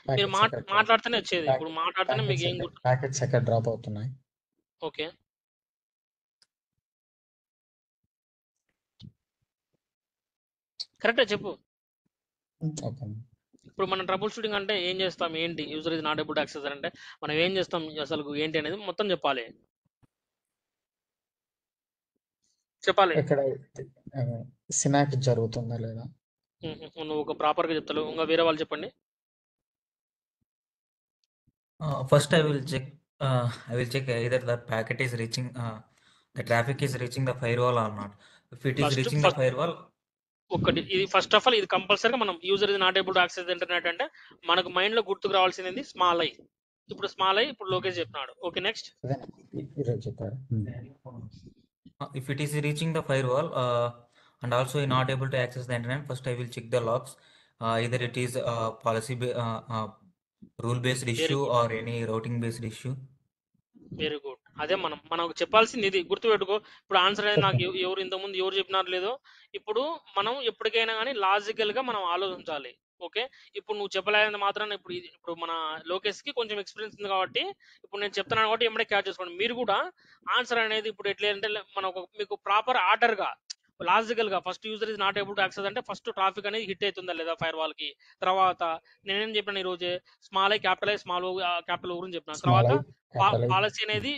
మీరు మాట్లాడితేనే వచ్చేది, ఇప్పుడు మాట్లాడితేనే మీకు ఏం గుర్తు. ప్యాకెట్స్ ఎక్కడ డ్రాప్ అవుతున్నాయి. ఓకే, కరెక్టే చెప్పు. ఇప్పుడు మనం ట్రబుల్ షూటింగ్ అంటే ఏం చేస్తాం, ఏంటి user is not able to access అంటే మనం ఏం చేస్తాం, అసలు ఏంటి అనేది మొత్తం చెప్పాలి. చెప్పాలి. ఇక్కడ సినాక్ జరుగుతుందా లేదా? నువ్వు ఒక ప్రాపర్గా చెప్తావు, ఇంకా వేరే వాళ్ళు చెప్పండి. First, I will check either the packet is reaching, the traffic is reaching the firewall or not. If it is reaching the firewall, ఒకటి ఇది ఫస్ట్ ఆఫ్ ఆల్ ఇది కంపల్సరీగా మనం యూజర్ ఇది not able to access internet అంటే మనకు మైండ్ లో గుర్తుకు రావాల్సింది స్మాల్ ఐ. ఇప్పుడు స్మాల్ ఐ ఇప్పుడు లోకేష్ చెప్పినాడు. Okay, next. ఈరోజు చెప్పారు. if it is reaching the firewall and also not able to access the internet, first I will check the logs. Either it is rule based issue or any routing based issue. Very good. అదే మనకు చెప్పాల్సింది ఇది గుర్తుపెట్టుకో. ఇప్పుడు ఆన్సర్ అనేది నాకు ఎవరు ఇంతకుముందు ఎవరు చెప్పినారు లేదో, ఇప్పుడు మనం ఎప్పటికైనా కానీ లాజికల్ గా మనం ఆలోచించాలి. ఓకే, ఇప్పుడు నువ్వు చెప్పలేదని మాత్రం ఇప్పుడు మన లోకేష్ కి కొంచెం ఎక్స్పీరియన్స్ ఉంది కాబట్టి ఇప్పుడు నేను చెప్తున్నాను కాబట్టి ఎమ్మడే క్యాచ్ చేసుకోండి. మీరు కూడా ఆన్సర్ అనేది ఇప్పుడు ఎట్లా అంటే మనం మీకు ప్రాపర్ ఆర్డర్ గా లాజికల్ గా first user is not able to access అంటే ఫస్ట్ ట్రాఫిక్ అనేది హిట్ అవుతుందా లేదా ఫైర్ వాల్ కి, తర్వాత నేనేం చెప్పాను ఈ రోజే small I capital I small capital ఓ గురించి చెప్పిన తర్వాత పాలసీ అనేది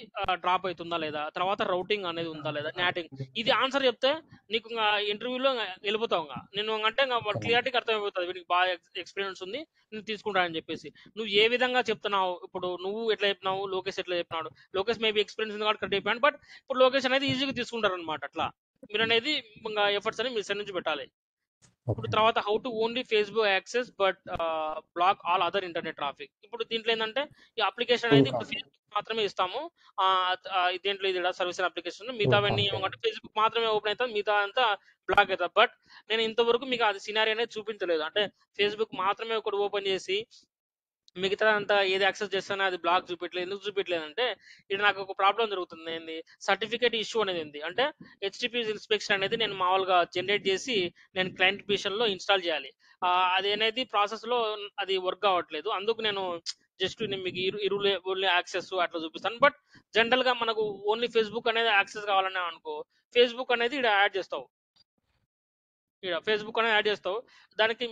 డ్రాప్ అవుతుందా లేదా, తర్వాత రౌటింగ్ అనేది ఉందా లేదా, నాటింగ్. ఇది ఆన్సర్ చెప్తే నీకు ఇంటర్వ్యూలో వెళ్ళిపోతావు. నేను అంటే క్లియారిటీగా అర్థమైపోతుంది వీడికి బాగా ఎక్స్పీరియన్స్ ఉంది నేను తీసుకుంటానని చెప్పేసి. నువ్వు ఏ విధంగా చెప్తున్నావు, ఇప్పుడు నువ్వు ఎట్లా చెప్పినావు, లోకేష్ ఎట్లా చెప్పినాడు. లోకేష్ మేబీ ఎక్స్పీరియన్స్ ఉంది కాబట్టి కరెక్ట్ అయిపోయాడు, బట్ ఇప్పుడు లోకేష్ అనేది ఈజీగా తీసుకుంటారు అనమాట. అట్లా మీరు అనేది ఇంకా ఎఫర్ట్స్ అని మీ సైడ్ నుంచి పెట్టాలి. ఇప్పుడు తర్వాత how to only Facebook access but block all other internet traffic. ఇప్పుడు దీంట్లో ఏంటంటే ఈ అప్లికేషన్ అనేది ఇప్పుడు ఫేస్బుక్ మాత్రమే ఇస్తాము. దీంట్లో ఇది సర్వీస్ అప్లికేషన్ మిగతావన్నీ ఏమంటే ఫేస్బుక్ మాత్రమే ఓపెన్ అవుతుంది, మిగతా అంతా బ్లాక్ అవుతుంది. బట్ నేను ఇంతవరకు మీకు అది సినారీ అనేది చూపించలేదు. అంటే ఫేస్బుక్ మాత్రమే ఒకటి ఓపెన్ చేసి మిగతా అంతా ఏది యాక్సెస్ చేస్తానో అది బ్లాక్ చూపించలేదు. ఎందుకు చూపించలేదు అంటే ఇది నాకు ఒక ప్రాబ్లం జరుగుతుంది. ఏంది సర్టిఫికేట్ ఇష్యూ అనేది ఉంది. అంటే హెచ్టిటిపి ఇన్స్పెక్షన్ అనేది నేను మామూలుగా జనరేట్ చేసి నేను క్లయింట్ మిషన్ లో ఇన్స్టాల్ చేయాలి. అది అనేది ప్రాసెస్ లో అది వర్క్ అవ్వట్లేదు. అందుకు నేను జస్ట్ నేను మీకు ఓన్లీ యాక్సెస్ అట్లా చూపిస్తాను. బట్ జనరల్ గా మనకు ఓన్లీ ఫేస్బుక్ అనేది యాక్సెస్ కావాలని అనుకో, ఫేస్బుక్ అనేది ఇక్కడ యాడ్ చేస్తావు. ఇక్కడ ఫేస్బుక్ అనేది యాడ్ చేస్తావు. దానికి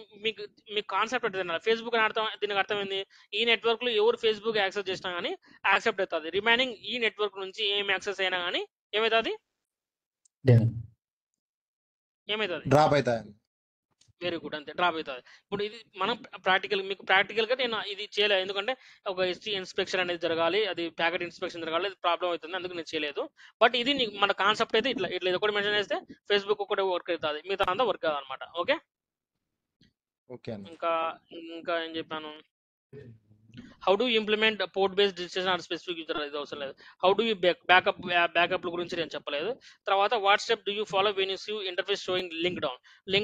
మీకు కాన్సెప్ట్ ఉంటుంది. ఫేస్బుక్ అని అర్థం, దీనికి అర్థమైంది ఈ నెట్వర్క్ లో ఎవరు ఫేస్బుక్ యాక్సెస్ చేసినా కానీ యాక్సెప్ట్ అవుతుంది. రిమైనింగ్ ఈ నెట్వర్క్ నుంచి ఏం యాక్సెస్ అయినా కానీ ఏమవుతుంది డ్రాప్ అవుతాయి. వెరీ గుడ్, అంతే డ్రాప్ అవుతుంది. ఇప్పుడు ఇది మనం మీకు ప్రాక్టికల్ గా నేను ఇది చేయలేదు, ఎందుకంటే ఒక హిస్టరీ ఇన్స్పెక్షన్ అనేది జరగాలి, అది ప్యాకెట్ ఇన్స్పెక్షన్ జరగాలి, అది ప్రాబ్లం అవుతుంది, అందుకు నేను చేయలేదు. బట్ ఇది మన కాన్సెప్ట్ అయితే ఇట్లా ఇది ఒకటి మెన్షన్ చేస్తే ఫేస్బుక్ ఒకటి వర్క్ అవుతుంది, మిగతా అంతా వర్క్ కాదు అనమాట. ఓకే, ఇంకా ఏం చెప్పాను, how do implement port based registration are specific user అనేది అవసరం లేదు. హౌ డు బ్యాకప్ గురించి నేను చెప్పలేదు. తర్వాత what step do you follow when you see interface showing link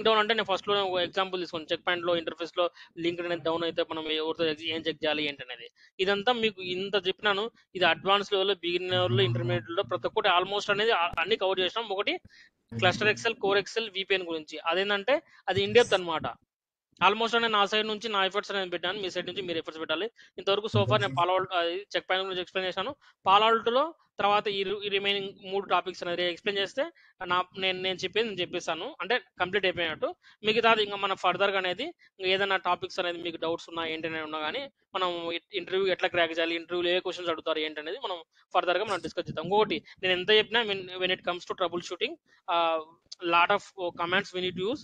down అంటే నేను ఫస్ట్ లో ఎగ్జాంపుల్ తీసుకోండి. చెక్ పాయింట్ లో ఇంటర్ఫేస్ లో లింక్ అనేది డౌన్ అయితే మనం ఎవరితో ఏం చెక్ చేయాలి ఏంటి అనేది. ఇదంతా మీకు ఇంత చెప్పినాను. ఇది అడ్వాన్స్ లెవెల్, బిగినర్ లో, ఇంటర్మీడియట్ లో ప్రతి ఒక్కటి ఆల్మోస్ట్ అనేది అన్ని కవర్ చేసినాం. ఒకటి cluster XL, core XL, VPN గురించి. అదేంటంటే అది ఇండెప్త్ అనమాట. ఆల్మోస్ట్ అనేది నా సైడ్ నుంచి నా ఎఫర్ట్స్ అనేది పెట్టాను, మీ సైడ్ నుంచి మీరు ఎఫర్ట్స్ పెట్టాలి. ఇంతవరకు సోఫార్ నేను చెక్ పాయింట్ గురించి ఎక్స్ప్లెయిన్ చేశాను. పాలాల్టోలో తర్వాత ఈ రిమైనింగ్ 3 టాపిక్స్ అనేది ఎక్స్ప్లెయిన్ చేస్తే నేను చెప్పేది నేను చెప్పేస్తాను, అంటే కంప్లీట్ అయిపోయినట్టు. మిగతాది ఇంకా మన ఫర్దర్గా అనేది ఏదైనా టాపిక్స్ అనేది మీకు డౌట్స్ ఉన్నా ఏంటనేది ఉన్నా కానీ మనం ఇంటర్వ్యూ ఎట్లా క్రాక్ చేయాలి, ఇంటర్వ్యూలో ఏ క్వశ్చన్స్ అడుగుతారు ఏంటనేది మనం ఫర్దర్గా మనం డిస్కస్ చేద్దాం. ఇంకొకటి నేను ఎంత చెప్పినా when it comes to trouble shooting lot of commands we need to use.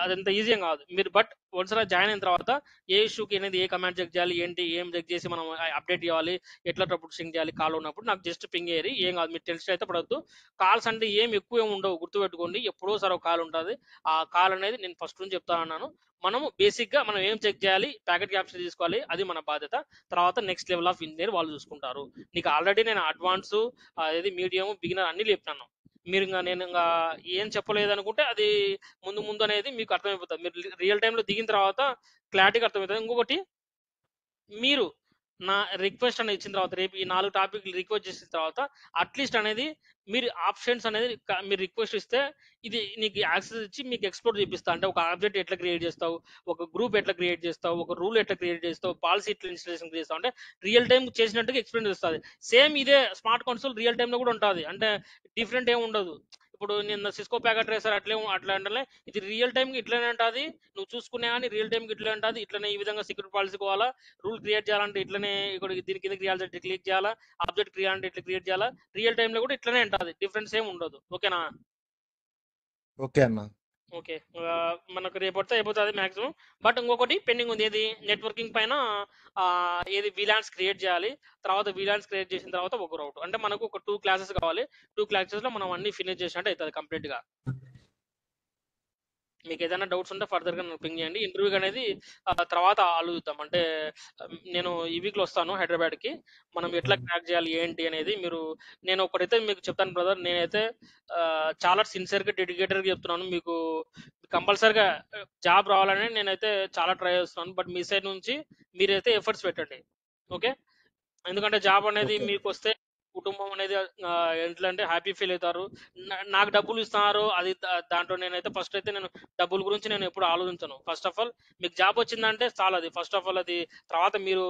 అదంత ఈజీ కాదు. మీరు బట్ ఒకసారి జాయిన్ అయిన తర్వాత ఏ ఇష్యూకి అనేది ఏ కమాండ్ చెక్ చేయాలి, ఏంటి ఏం చెక్ చేసి మనం అప్డేట్ చేయాలి, ఎట్లా ట్రబుల్ షూటింగ్ చేయాలి కాల్ ఉన్నప్పుడు నాకు జస్ట్ పింగ్ అయ్యి ఏం కాదు. మీరు టెన్షన్ అయితే పడద్దు. కాల్స్ అంటే ఏం ఎక్కువ ఏమి ఉండవు, గుర్తుపెట్టుకోండి. ఎప్పుడో సార్ ఒక కాల్ ఉంటుంది. ఆ కాల్ అనేది నేను ఫస్ట్ నుంచి చెప్తా ఉన్నాను. మనం బేసిక్ గా మనం ఏం చెక్ చేయాలి, ప్యాకెట్ క్యాప్చర్ తీసుకోవాలి, అది మన బాధ్యత. తర్వాత నెక్స్ట్ లెవెల్ ఆఫ్ ఇంజనీర్ వాళ్ళు చూసుకుంటారు. నీకు ఆల్రెడీ నేను అడ్వాన్స్, అదేది మీడియం, బిగినర్ అన్ని చెప్తాను. మీరు నేను ఏం చెప్పలేదు అనుకుంటే అది ముందు అనేది మీకు అర్థమైపోతుంది. మీరు రియల్ టైంలో దిగిన తర్వాత క్లారిటీగా అర్థమవుతుంది. ఇంకొకటి, మీరు నా రిక్వెస్ట్ అనేది ఇచ్చిన తర్వాత, రేపు ఈ 4 టాపిక్లు రిక్వెస్ట్ చేసిన తర్వాత అట్లీస్ట్ అనేది మీరు ఆప్షన్స్ అనేది మీరు రిక్వెస్ట్ ఇస్తే ఇది నీకు యాక్సెస్ ఇచ్చి మీకు ఎక్స్ప్లోర్ చేపిస్తా. అంటే ఒక ఆబ్జెక్ట్ ఎట్లా క్రియేట్ చేస్తావు, ఒక గ్రూప్ ఎట్లా క్రియేట్ చేస్తావు, ఒక రూల్ ఎట్లా క్రియేట్ చేస్తావు, పాలసీ ఎట్లా ఇన్స్టాలేషన్ చేస్తావు, అంటే రియల్ టైం చేసినట్టుగా ఎక్స్ప్లెయిన్ చేస్తుంది. సేమ్ ఇదే స్మార్ట్ కన్సోల్ రియల్ టైంలో కూడా ఉంటుంది, అంటే డిఫరెంట్ ఏమి ఉండదు. ఇప్పుడు నేను సిస్కో ప్యాకెట్ ట్రేసర్ అట్లా అంటే ఇది రియల్ టైంకి ఇట్లనే ఉంటుంది. నువ్వు చూసుకునే కానీ రియల్ టైంకి ఇట్లా ఉంటుంది. ఇట్లనే ఈ విధంగా సెక్యూరిటీ పాలసీ పోవాలా, రూల్ క్రియేట్ చేయాలంటే ఇట్లనే ఇక్కడ దీని కింద క్లిక్ చేయాలా, ఆబ్జెక్ట్ క్రియేట్ చేయాలంటే ఇట్లా క్రియేట్ చేయాలా. రియల్ టైంలో కూడా ఇట్లనే ఉంటుంది, డిఫరెన్స్ ఏమి ఉండదు. ఓకేనా? ఓకే అన్న. ఓకే. మనకు రేపటితో అయిపోతుంది మాక్సిమం. బట్ ఇంకొకటి పెండింగ్ ఉంది, ఏది నెట్వర్కింగ్ పైన. ఏది వీలాన్స్ క్రియేట్ చేయాలి. తర్వాత వీలాన్స్ క్రియేట్ చేసిన తర్వాత ఒక రౌట్, అంటే మనకు ఒక 2 క్లాసెస్ కావాలి. 2 క్లాసెస్లో మనం అన్ని ఫినిష్ చేసినట్టు అవుతుంది కంప్లీట్గా. మీకు ఏదైనా డౌట్స్ ఉంటే ఫర్దర్గా నాకు పింగ్ చేయండి. ఇంటర్వ్యూ అనేది తర్వాత ఆలోచిద్దాం. అంటే నేను ఈ వీక్లో వస్తాను హైదరాబాద్కి. మనం ఎట్లా క్రాక్ చేయాలి ఏంటి అనేది నేను ఒకటైతే మీకు చెప్తాను బ్రదర్. నేనైతే చాలా సిన్సియర్గా డెడికేటెడ్గా చెప్తున్నాను. మీకు కంపల్సరిగా జాబ్ రావాలని నేనైతే చాలా ట్రై చేస్తున్నాను. బట్ మీ సైడ్ నుంచి మీరైతే ఎఫర్ట్స్ పెట్టండి. ఓకే. ఎందుకంటే జాబ్ అనేది ఓకే. మీకు వస్తే కుటుంబం అనేది ఎట్లా అంటే హ్యాపీ ఫీల్ అవుతారు. నాకు డబ్బులు ఇస్తున్నారు, అది దాంట్లో నేనైతే ఫస్ట్ అయితే నేను డబ్బుల గురించి నేను ఎప్పుడు ఆలోచించను. ఫస్ట్ ఆఫ్ ఆల్ మీకు జాబ్ వచ్చిందంటే చాలా, అది ఫస్ట్ ఆఫ్ ఆల్ అది. తర్వాత మీరు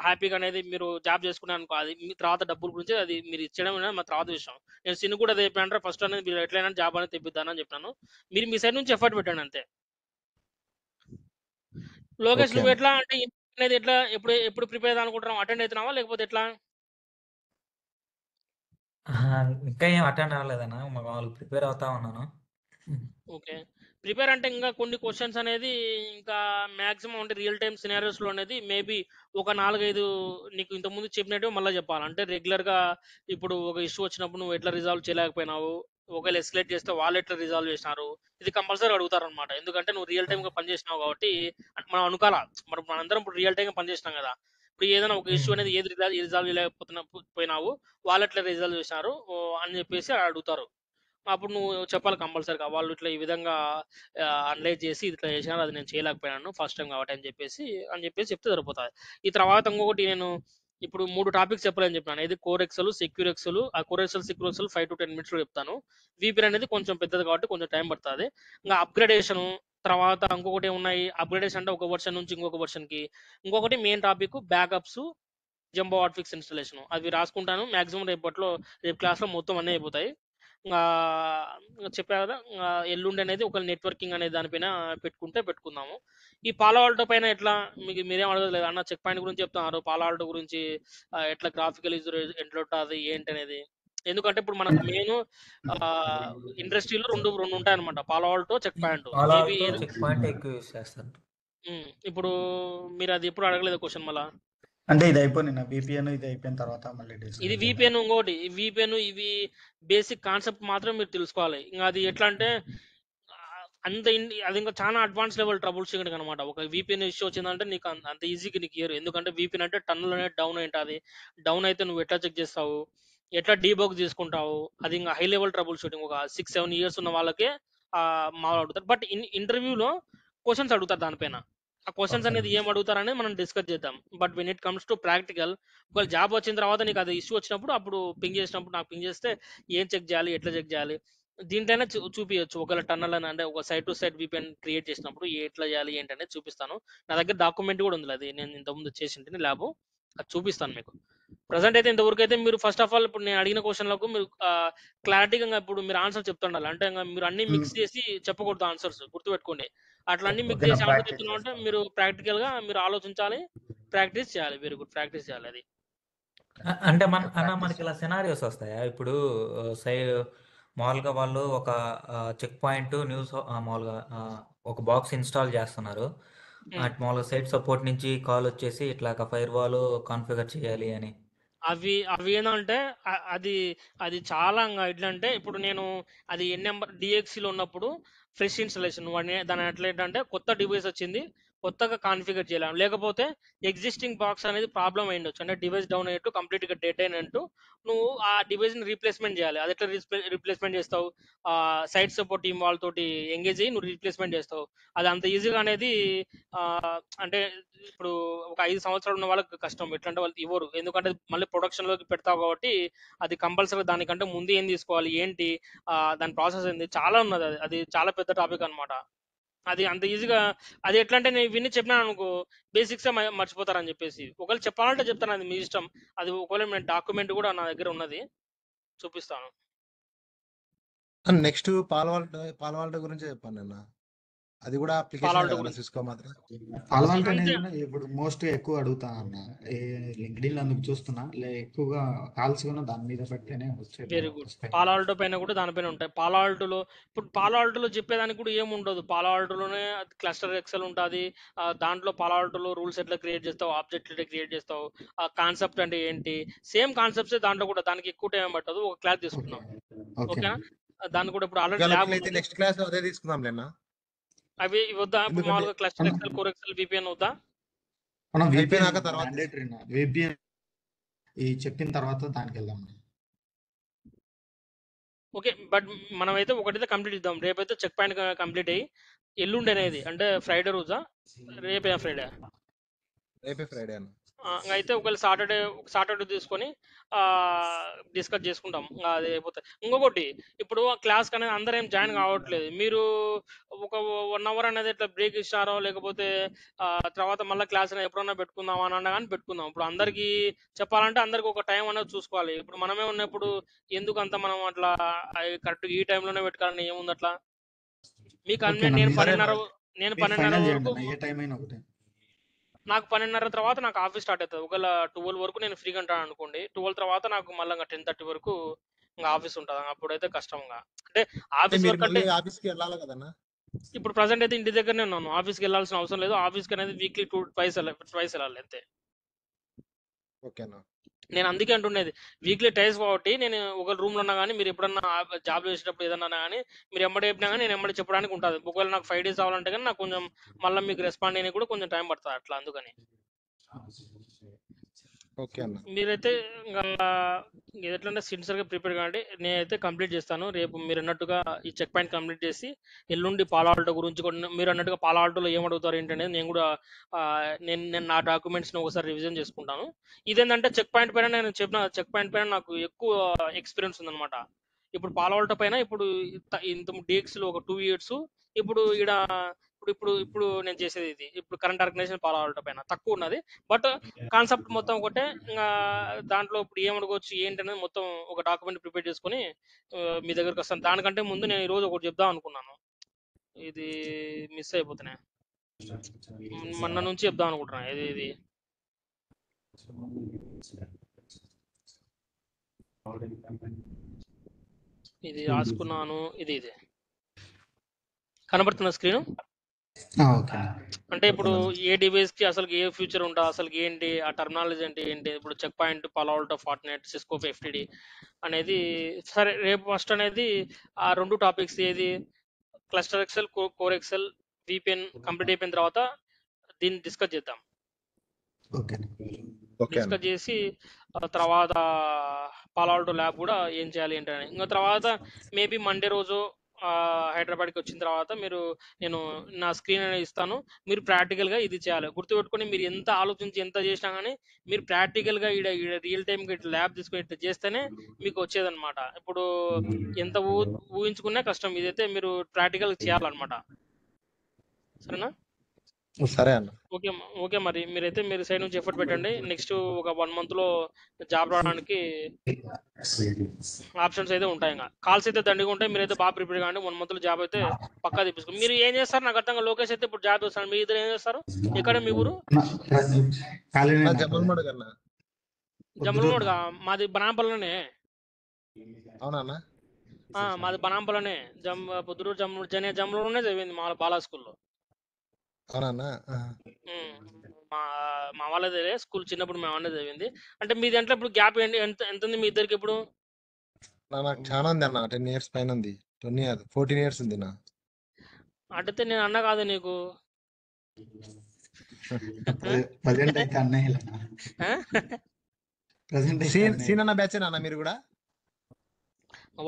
హ్యాపీగా అనేది మీరు జాబ్ చేసుకున్నాను అనుకో, అది మీ తర్వాత డబ్బుల గురించి అది మీరు ఇచ్చడం అనేది మా తర్వాత విషయం. నేను సిన్ కూడా చెప్పాను, ఫస్ట్ అనేది మీరు ఎట్లయినా జాబ్ అనేది తెప్పిద్దానని చెప్పాను. మీరు మీ సైడ్ నుంచి ఎఫర్ట్ పెట్టండి అంతే. లోకేష్, ఓకే నువ్వు అన్న. ఎట్లా అంటే అనేది ఎట్లా, ఎప్పుడు ఎప్పుడు ప్రిపేర్ అవుతా అనుకుంటున్నావు? అటెండ్ అవుతున్నావా లేకపోతే ఎట్లా? ఇంకా ఏం అటెండ్ అవ్వలేదన్న, మామూలు ప్రిపేర్ అవుతా ఉన్నాను. ఓకే. ప్రిపేర్ అంటే ఇంకా కొన్ని క్వశ్చన్స్ అనేది ఇంకా మాక్సిమం అంటే రియల్ టైమ్ సినారియోస్లో అనేది మేబీ ఒక 4-5 నీకు ఇంతకుముందు చెప్పినట్టు మళ్ళీ చెప్పాలి. అంటే రెగ్యులర్గా ఇప్పుడు ఒక ఇష్యూ వచ్చినప్పుడు నువ్వు ఎట్లా రిజాల్వ్ చేయలేకపోయినావు, ఒకవేళ ఎస్కలేట్ చేస్తే వాళ్ళు ఎట్లా రిజాల్వ్ చేసినారు, ఇది కంపల్సరీ అడుగుతారనమాట. ఎందుకంటే నువ్వు రియల్ టైమ్గా పనిచేసినావు కాబట్టి మనం అనుకోవాలా. మరి మనందరం ఇప్పుడు రియల్ టైమ్గా పనిచేసినాం కదా. ఇప్పుడు ఏదైనా ఒక ఇష్యూ అనేది ఏది రిజాల్వ్ చేయలేకపోతున్నా పోయినావు, వాళ్ళు ఎట్లా రిజాల్వ్ చేసినారు అని చెప్పేసి అడుగుతారు. అప్పుడు నువ్వు చెప్పాలి కంపల్సరీగా. వాళ్ళు ఇట్లా ఈ విధంగా అనలైజ్ చేసి ఇట్లా చేసినారు, అది నేను చేయలేకపోయాను ఫస్ట్ టైం కాబట్టి అని చెప్పేసి చెప్తే సరిపోతుంది. ఈ తర్వాత ఇంకొకటి నేను ఇప్పుడు 3 టాపిక్స్ చెప్పాలని చెప్పాను. ఇది కోర్ ఎక్సెల్, సెక్యూర్ ఎక్సెల్. ఆ core XL, secure XL 5 to 10 మినిట్స్లో చెప్తాను. వీపీఎన్ అనేది కొంచెం పెద్దది కాబట్టి కొంచెం టైం పడుతుంది. ఇంకా అప్గ్రేడేషన్, తర్వాత ఇంకొకటి ఉన్నాయి. అప్గ్రేడేషన్ అంటే ఒక వర్షన్ నుంచి ఇంకొక వర్షన్కి. ఇంకొకటి main topic backups, jumbo hotfix installation. అవి రాసుకుంటాను మాక్సిమం. రేపు క్లాస్లో మొత్తం అన్నీ అయిపోతాయి. ఇంకా చెప్పా కదా. ఎల్లుండి అనేది ఒక నెట్వర్కింగ్ అనే దానిపైన పెట్టుకుందాము. ఈ పాలవాల్టో పైన ఎట్లా, మీరేం అడగలేదు అన్న. చెక్ పాయింట్ గురించి చెప్తున్నారు, పాలవాల్టో గురించి ఎట్లా గ్రాఫికల్ యూజర్ ఎట్లా ఉంటుంది ఏంటి అనేది. ఎందుకంటే ఇప్పుడు మనకు మెయిన్ ఇండస్ట్రీలో రెండు రెండు ఉంటాయి అనమాట, Palo Alto, check point. Maybe Palo Alto check point ఎక్కువ యూస్ చేస్తారు. ఇప్పుడు మీరు అది ఎప్పుడు అడగలేదు క్వశ్చన్ మళ్ళా. అంటే ఇది అయిపోయి నా VPN ఇది అయిపోయిన తర్వాత మళ్ళీ ఇది డిస్కస్ చేద్దాం. విపిఎన్. ఇంకోటి విపిఎన్, ఇవి బేసిక్ కాన్సెప్ట్ మాత్రం మీరు తెలుసుకోవాలి. ఇంకా అది ఎట్లా అంటే అది ఇంకా చాలా అడ్వాన్స్ లెవెల్ ట్రబుల్ షూటింగ్ అనమాట. ఒక విపిఎన్ ఇష్యూ వచ్చిందంటే నీకు అంత ఈజీగా నీకు ఇయర్. ఎందుకంటే విపిఎన్ అంటే టన్నులు అనేది డౌన్ ఉంటుంది. డౌన్ అయితే నువ్వు ఎట్లా చెక్ చేస్తావు, ఎట్లా డీబగ్ చేసుకుంటావు, అది ఇంకా హై లెవెల్ ట్రబుల్ షూటింగ్. ఒక 6-7 ఇయర్స్ ఉన్న వాళ్ళకే మామూలు అడుగుతారు. బట్ ఇంటర్వ్యూలో క్వశ్చన్స్ అడుగుతారు దానిపైన. ఆ క్వశ్చన్స్ ఓకే. అనేది ఏం అడుగుతారనేది మనం డిస్కస్ చేద్దాం. But when it comes to practical, ఒకవేళ జాబ్ వచ్చిన తర్వాత నీకు అది ఇష్యూ వచ్చినప్పుడు, అప్పుడు పింగ్ చేసినప్పుడు నాకు పింగ్ చేస్తే ఏం చెక్ చేయాలి, ఎట్లా చెక్ చేయాలి, దీంట్లోనే చూపించచ్చు. ఒకవేళ టన్నల్ అని అంటే ఒక side to side VPN create చేసినప్పుడు ఎట్లా చేయాలి ఏంటి అనేది చూపిస్తాను. నా దగ్గర డాక్యుమెంట్ కూడా ఉంది, అది నేను ఇంతకుముందు చేసింది ల్యాబ్. అది చూపిస్తాను మీకు. ప్రజెంట్ అయితే ఇంతవరకు అయితే మీరు ఫస్ట్ ఆఫ్ ఆల్ ఇప్పుడు నేను అడిగిన క్వశ్చన్లకు మీరు క్లారిటీగా ఇప్పుడు మీరు ఆన్సర్ చెప్తుండాలి. అంటే ఇంకా మీరు అన్ని మిక్స్ చేసి చెప్పకూడదు ఆన్సర్స్, గుర్తుపెట్టుకోండి. అట్లా అన్ని మిక్స్ ఓకే నా చేసి ఆన్సర్ ప్రాక్టీస్ చెప్తున్నావు అంటే చేస్తాను. మీరు ప్రాక్టికల్గా మీరు ఆలోచించాలి, ప్రాక్టీస్ చేయాలి. వెరీ గుడ్, ప్రాక్టీస్ చేయాలి అది. అంటే ఓకే ప్రాక్టీస్ మనకి ఇలా సినారియోస్ వస్తాయా ఇప్పుడు? సై మామూలుగా వాళ్ళు ఒక చెక్ పాయింట్ న్యూస్ మామూలుగా ఒక బాక్స్ ఇన్స్టాల్ చేస్తున్నారు. ఉమ్. మామూలుగా సైట్ సపోర్ట్ నుంచి కాల్ వచ్చేసి ఇట్లా ఫైర్ వాల్ కాన్ఫిగర్ చేయాలి అని. అవి ఏంటంటే అది అది చాలా ఇంకా ఎట్లా అంటే ఇప్పుడు నేను అది నెంబర్ డిఎక్సీలో ఉన్నప్పుడు ఫ్రెష్ ఇన్స్టలేషన్ వాడిని దాని ఎట్లా ఏంటంటే కొత్త డివైస్ వచ్చింది, కొత్తగా కాన్ఫిగర్ చేయలేము. లేకపోతే ఎగ్జిస్టింగ్ బాక్స్ అనేది ప్రాబ్లం అయ్యిండొచ్చు, అంటే డివైస్ డౌన్ అయ్యట్టు కంప్లీట్గా డెడ్ అయినట్టు. నువ్వు ఆ డివైస్ని రీప్లేస్మెంట్ చేయాలి. అది ఎట్లా రీప్లేస్మెంట్ చేస్తావు? సైట్ సపోర్ట్ టీం వాళ్ళతోటి ఎంగేజ్ అయ్యి నువ్వు రీప్లేస్మెంట్ చేస్తావు. అది అంత ఈజీగా అనేది ఆ, అంటే ఇప్పుడు ఒక 5 సంవత్సరాలు ఉన్న వాళ్ళకి కష్టం. ఎట్లా అంటే వాళ్ళు ఇవ్వరు, ఎందుకంటే మళ్ళీ ప్రొడక్షన్ లోకి పెడతావు కాబట్టి. అది కంపల్సరీ దానికంటే ముందు ఏం తీసుకోవాలి ఏంటి, దాని ప్రాసెస్ ఏంది, చాలా ఉన్నది. అది చాలా పెద్ద టాపిక్ అన్నమాట. అది అంత ఈజీగా, అది ఎట్లా అంటే నేను విని చెప్పినాను అనుకో, బేసిక్స్ మర్చిపోతారని చెప్పేసి. ఒకవేళ చెప్పాలంటే చెప్తాను, అది మీ ఇష్టం. అది ఒకవేళ నేను డాక్యుమెంట్ కూడా నా దగ్గర ఉన్నది, చూపిస్తాను. నెక్స్ట్ పాలవాల్ట గురించి చెప్పాను అన్న. అది కూడా అప్లికేషన్ పాలాల్టో కదా గురించి సిస్కో మాత్రం. పాల్వాల్ట్ అనేది అంతే. కూడా ఇప్పుడు మోస్ట్ ఎక్కువ అడుగుతా అన్న. లింక్డ్ఇన్ అందుకు చూస్తున్నా ఎక్కువగా కాల్స్ కూడా దాని మీద పెడితేనే వెరీ గుడ్. వస్తాయి. పాలాల్టో పైన కూడా దానిపైన ఉంటాయి. పాలాల్టోలో ఇప్పుడు పాలాల్టోలో చెప్పేదానికి కూడా ఏమి ఉండదు. పాలాల్టోలోనే క్లస్టర్ ఎక్సెల్ ఉంటుంది. దాంట్లో పాలాల్టోలో రూల్స్ ఎట్లా క్రియేట్ చేస్తావు, ఆబ్జెక్ట్ ఎట్లా క్రియేట్ చేస్తావు, ఆ కాన్సెప్ట్ అంటే ఏంటి, సేమ్ కాన్సెప్ట్స్ దాంట్లో కూడా. దానికి ఎక్కువ టైం పట్టదు. ఒక క్లాస్ ఓకే తీసుకుందాం, ఓకే ఓకేనా? దానికి కూడా ఇప్పుడు ఆల్రెడీ ఒకవేళ ల్యాబ్ వీలైతే ఉన్నది. నెక్స్ట్ క్లాస్ అదే తీసుకుందాం లేనా, అవి వద్దా? ఇప్పుడు ఎందుకంటే మామూలుగా cluster XL, core XL, VPN వద్దా? మనం VPN అయిపోయినాక తర్వాత మ్యాండేటరీ VPN ఈ చెప్పిన తర్వాత దానికి వెళ్దాం. ఓకే, బట్ మనమైతే ఒకటైతే కంప్లీట్ ఇద్దాం. రేపైతే చెక్ పాయింట్ కంప్లీట్ అయ్యి ఎల్లుండి అనేది అంటే ఫ్రైడే రోజా, రేపే ఫ్రైడే రేపే ఫ్రైడే అన్న. అయితే ఒకవేళ సాటర్డే తీసుకొని డిస్కస్ చేసుకుంటాం. అది అయిపోతే ఇంకొకటి, ఇప్పుడు ఆ క్లాస్ అనేది అందరూ ఏం జాయిన్ కావట్లేదు. మీరు ఒక 1 అవర్ అనేది ఇట్లా బ్రేక్ ఇస్తారో, లేకపోతే తర్వాత మళ్ళీ క్లాస్ అనేది ఎప్పుడన్నా పెట్టుకుందాం అని అన్నా కానీ పెట్టుకుందాం. ఇప్పుడు అందరికీ చెప్పాలంటే అందరికి ఒక టైం అనేది చూసుకోవాలి. ఇప్పుడు మనమే ఉన్నప్పుడు ఎందుకు అంత మనం అట్లా కరెక్ట్ ఈ టైంలోనే పెట్టుకోవాలని ఏముంది అట్లా? మీకు ఓకే కన్వీనియంట్. నేను సరే అన్న. 12:30 నేను మీరు 12:30 ఫైనల్ చేయండి వరకు, అన్న, ఏ టైం అయినా ఒకటే. నాకు 12:30 తర్వాత నాకు ఆఫీస్ స్టార్ట్ అవుతుంది. ఒకవేళ 12 వరకు నేను ఫ్రీగా ఉంటాను అనుకోండి, 12 తర్వాత నాకు మళ్ళీ 10:30 వరకు ఇంకా ఆఫీస్ ఉంటుంది. అప్పుడైతే కష్టంగా అంటే అంటే ఆఫీస్ మీరు వర్క్ అంటే. మళ్ళీ ఆఫీస్కి వెళ్ళాలి కదన్నా. ఇప్పుడు ప్రజెంట్ అయితే ఇంటి దగ్గరనే ఉన్నాను. ఆఫీస్కి వెళ్ళాల్సిన అవసరం లేదు. ఆఫీస్కి అనేది వీక్లీ ట్వైస్ వెళ్ళాలి అంతే. ఓకేనా. నేను అందుకే అంటుండేది వీక్లీ టైస్ కాబట్టి. నేను ఒక రూమ్లో ఉన్నా కానీ, మీరు ఎప్పుడన్నా జాబ్ చేసేటప్పుడు ఏదన్నా కానీ మీరు ఎమ్మడి చెప్పినా కానీ నేను ఎమ్మడి చెప్పడానికి ఉంటుంది. ఒకవేళ నాకు 5 days అవ్వాలంటే కానీ నాకు కొంచెం మళ్ళీ మీకు రెస్పాండ్ అయ్యి కూడా కొంచెం టైం పడుతుంది అట్లా. అందుకని ఓకే అన్న. మీరైతే ఇంకా ఎట్లంటే సిన్సియర్గా ప్రిపేర్ కాండి. నేనైతే కంప్లీట్ చేస్తాను. రేపు మీరు అన్నట్టుగా ఈ చెక్ పాయింట్ కంప్లీట్ చేసి ఎల్లుండి పాలాల్టో గురించి కూడా, మీరు అన్నట్టుగా పాలాల్టోలో ఏమడుగుతారు ఏంటనేది నేను కూడా నేను నా డాక్యుమెంట్స్ని ఒకసారి రివిజన్ చేసుకుంటాను. ఇదేంటంటే చెక్ పాయింట్ పైన నేను చెప్పిన చెక్ పాయింట్ పైన నాకు ఎక్కువ ఎక్స్పీరియన్స్ ఉందన్నమాట. ఇప్పుడు పాలాల్టో పైన ఇప్పుడు ఇంత DXలో ఒక 2 years, ఇప్పుడు ఇక్కడ ఇప్పుడు నేను చేసేది ఇది. ఇప్పుడు కరెంట్ ఆర్గనైజేషన్ పాలాల్టో పైన తక్కువ ఉన్నది. బట్ కాన్సెప్ట్ మొత్తం ఒకటే. ఇంకా దాంట్లో ఇప్పుడు ఏమనుకోవచ్చు ఏంటి అనేది మొత్తం ఒక డాక్యుమెంట్ ప్రిపేర్ చేసుకొని మీ దగ్గరకు వస్తాను. దానికంటే ముందు నేను ఈరోజు ఒకటి చెప్దాం అనుకున్నాను, ఇది మిస్ అయిపోతున్నాయి. మొన్న నుంచి చెప్దాం అనుకుంటున్నా. ఇది ఇది రాసుకున్నాను. ఇది కనబడుతున్న స్క్రీన్. ఓకే అంటే ఇప్పుడు ఏ డివైస్ కి అసలు ఏ ఫ్యూచర్ ఉంటుందో, అసలు ఏంటి ఆ టర్మినాలజీ అంటే ఏంటి, ఇప్పుడు చెక్ పాయింట్, పాలాల్టో, ఫార్టినెట్, సిస్కో FTD అనేది. సరే, రేపు ఫస్ట్ అనేది ఆ 2 టాపిక్స్ ఏది, cluster XL, core XL, VPN complete అయిపోయిన తర్వాత దీన్ని డిస్కస్ చేద్దాం. ఓకే డిస్కస్ చేసి తర్వాత పాలాల్టో ల్యాబ్ కూడా ఏం చేయాలి ఏంటని. ఇంకా తర్వాత మేబీ మండే రోజు హైదరాబాద్కి వచ్చిన తర్వాత నేను నా స్క్రీన్ అనేది ఇస్తాను. మీరు ప్రాక్టికల్గా ఇది చేయాలి. గుర్తుపెట్టుకొని, మీరు ఎంత ఆలోచించి ఎంత చేసినా కానీ మీరు ప్రాక్టికల్గా ఈడ రియల్ టైంకి ఇట్లా ల్యాబ్ తీసుకొని ఇట్లా చేస్తేనే మీకు వచ్చేదన్నమాట. ఇప్పుడు ఎంత ఊహించుకున్నా కష్టం. ఇదైతే మీరు ప్రాక్టికల్ చేయాలన్నమాట. సరేనా? సరే అన్న. ఓకే మరి మీరైతే మీరు సైడ్ నుంచి ఎఫర్ట్ పెట్టండి. నెక్స్ట్ ఒక 1 monthలో జాబ్ రావడానికి ఆప్షన్స్ అయితే ఉంటాయి. ఇంకా కాల్స్ అయితే దండిగా ఉంటాయి. మీరైతే బాగా ప్రిపేర్ కాండి. 1 monthలో జాబ్ అయితే పక్కా తెప్పించుకోండి. మీరు ఏం చేస్తారు నాకు అర్థంగా. లోకేష్ అయితే ఇప్పుడు జాబ్ చేస్తాను. మీ ఇద్దరు ఏం చేస్తారు? ఎక్కడ మీ ఊరు? నా జమ్మలమడు కన్నా. జమ్మలమడుగా. మాది బనాంపల్లోనే. అవునా అన్న. మాది బనాంపల్లోనే. పొద్దుటూరు జమ్మలలోనే చదివింది మా బాలా స్కూల్లో. అవునా. మా వాళ్ళదే స్కూల్. చిన్నప్పుడు మేము అన్నది చదివింది. అంటే మీ దాంట్లో ఇప్పుడు గ్యాప్ ఎంత ఉంది మీ ఇద్దరికి ఇప్పుడు? నాకు చాలా ఉంది అన్న. 10 years పైన ఉంది. 14 years ఉంది నా. అంటే నేను అన్న కాదు నీకు. ప్రజెంట్ అయితే అన్నయ్య. సీన్ అన్న బ్యాచ్ అన్న మీరు కూడా?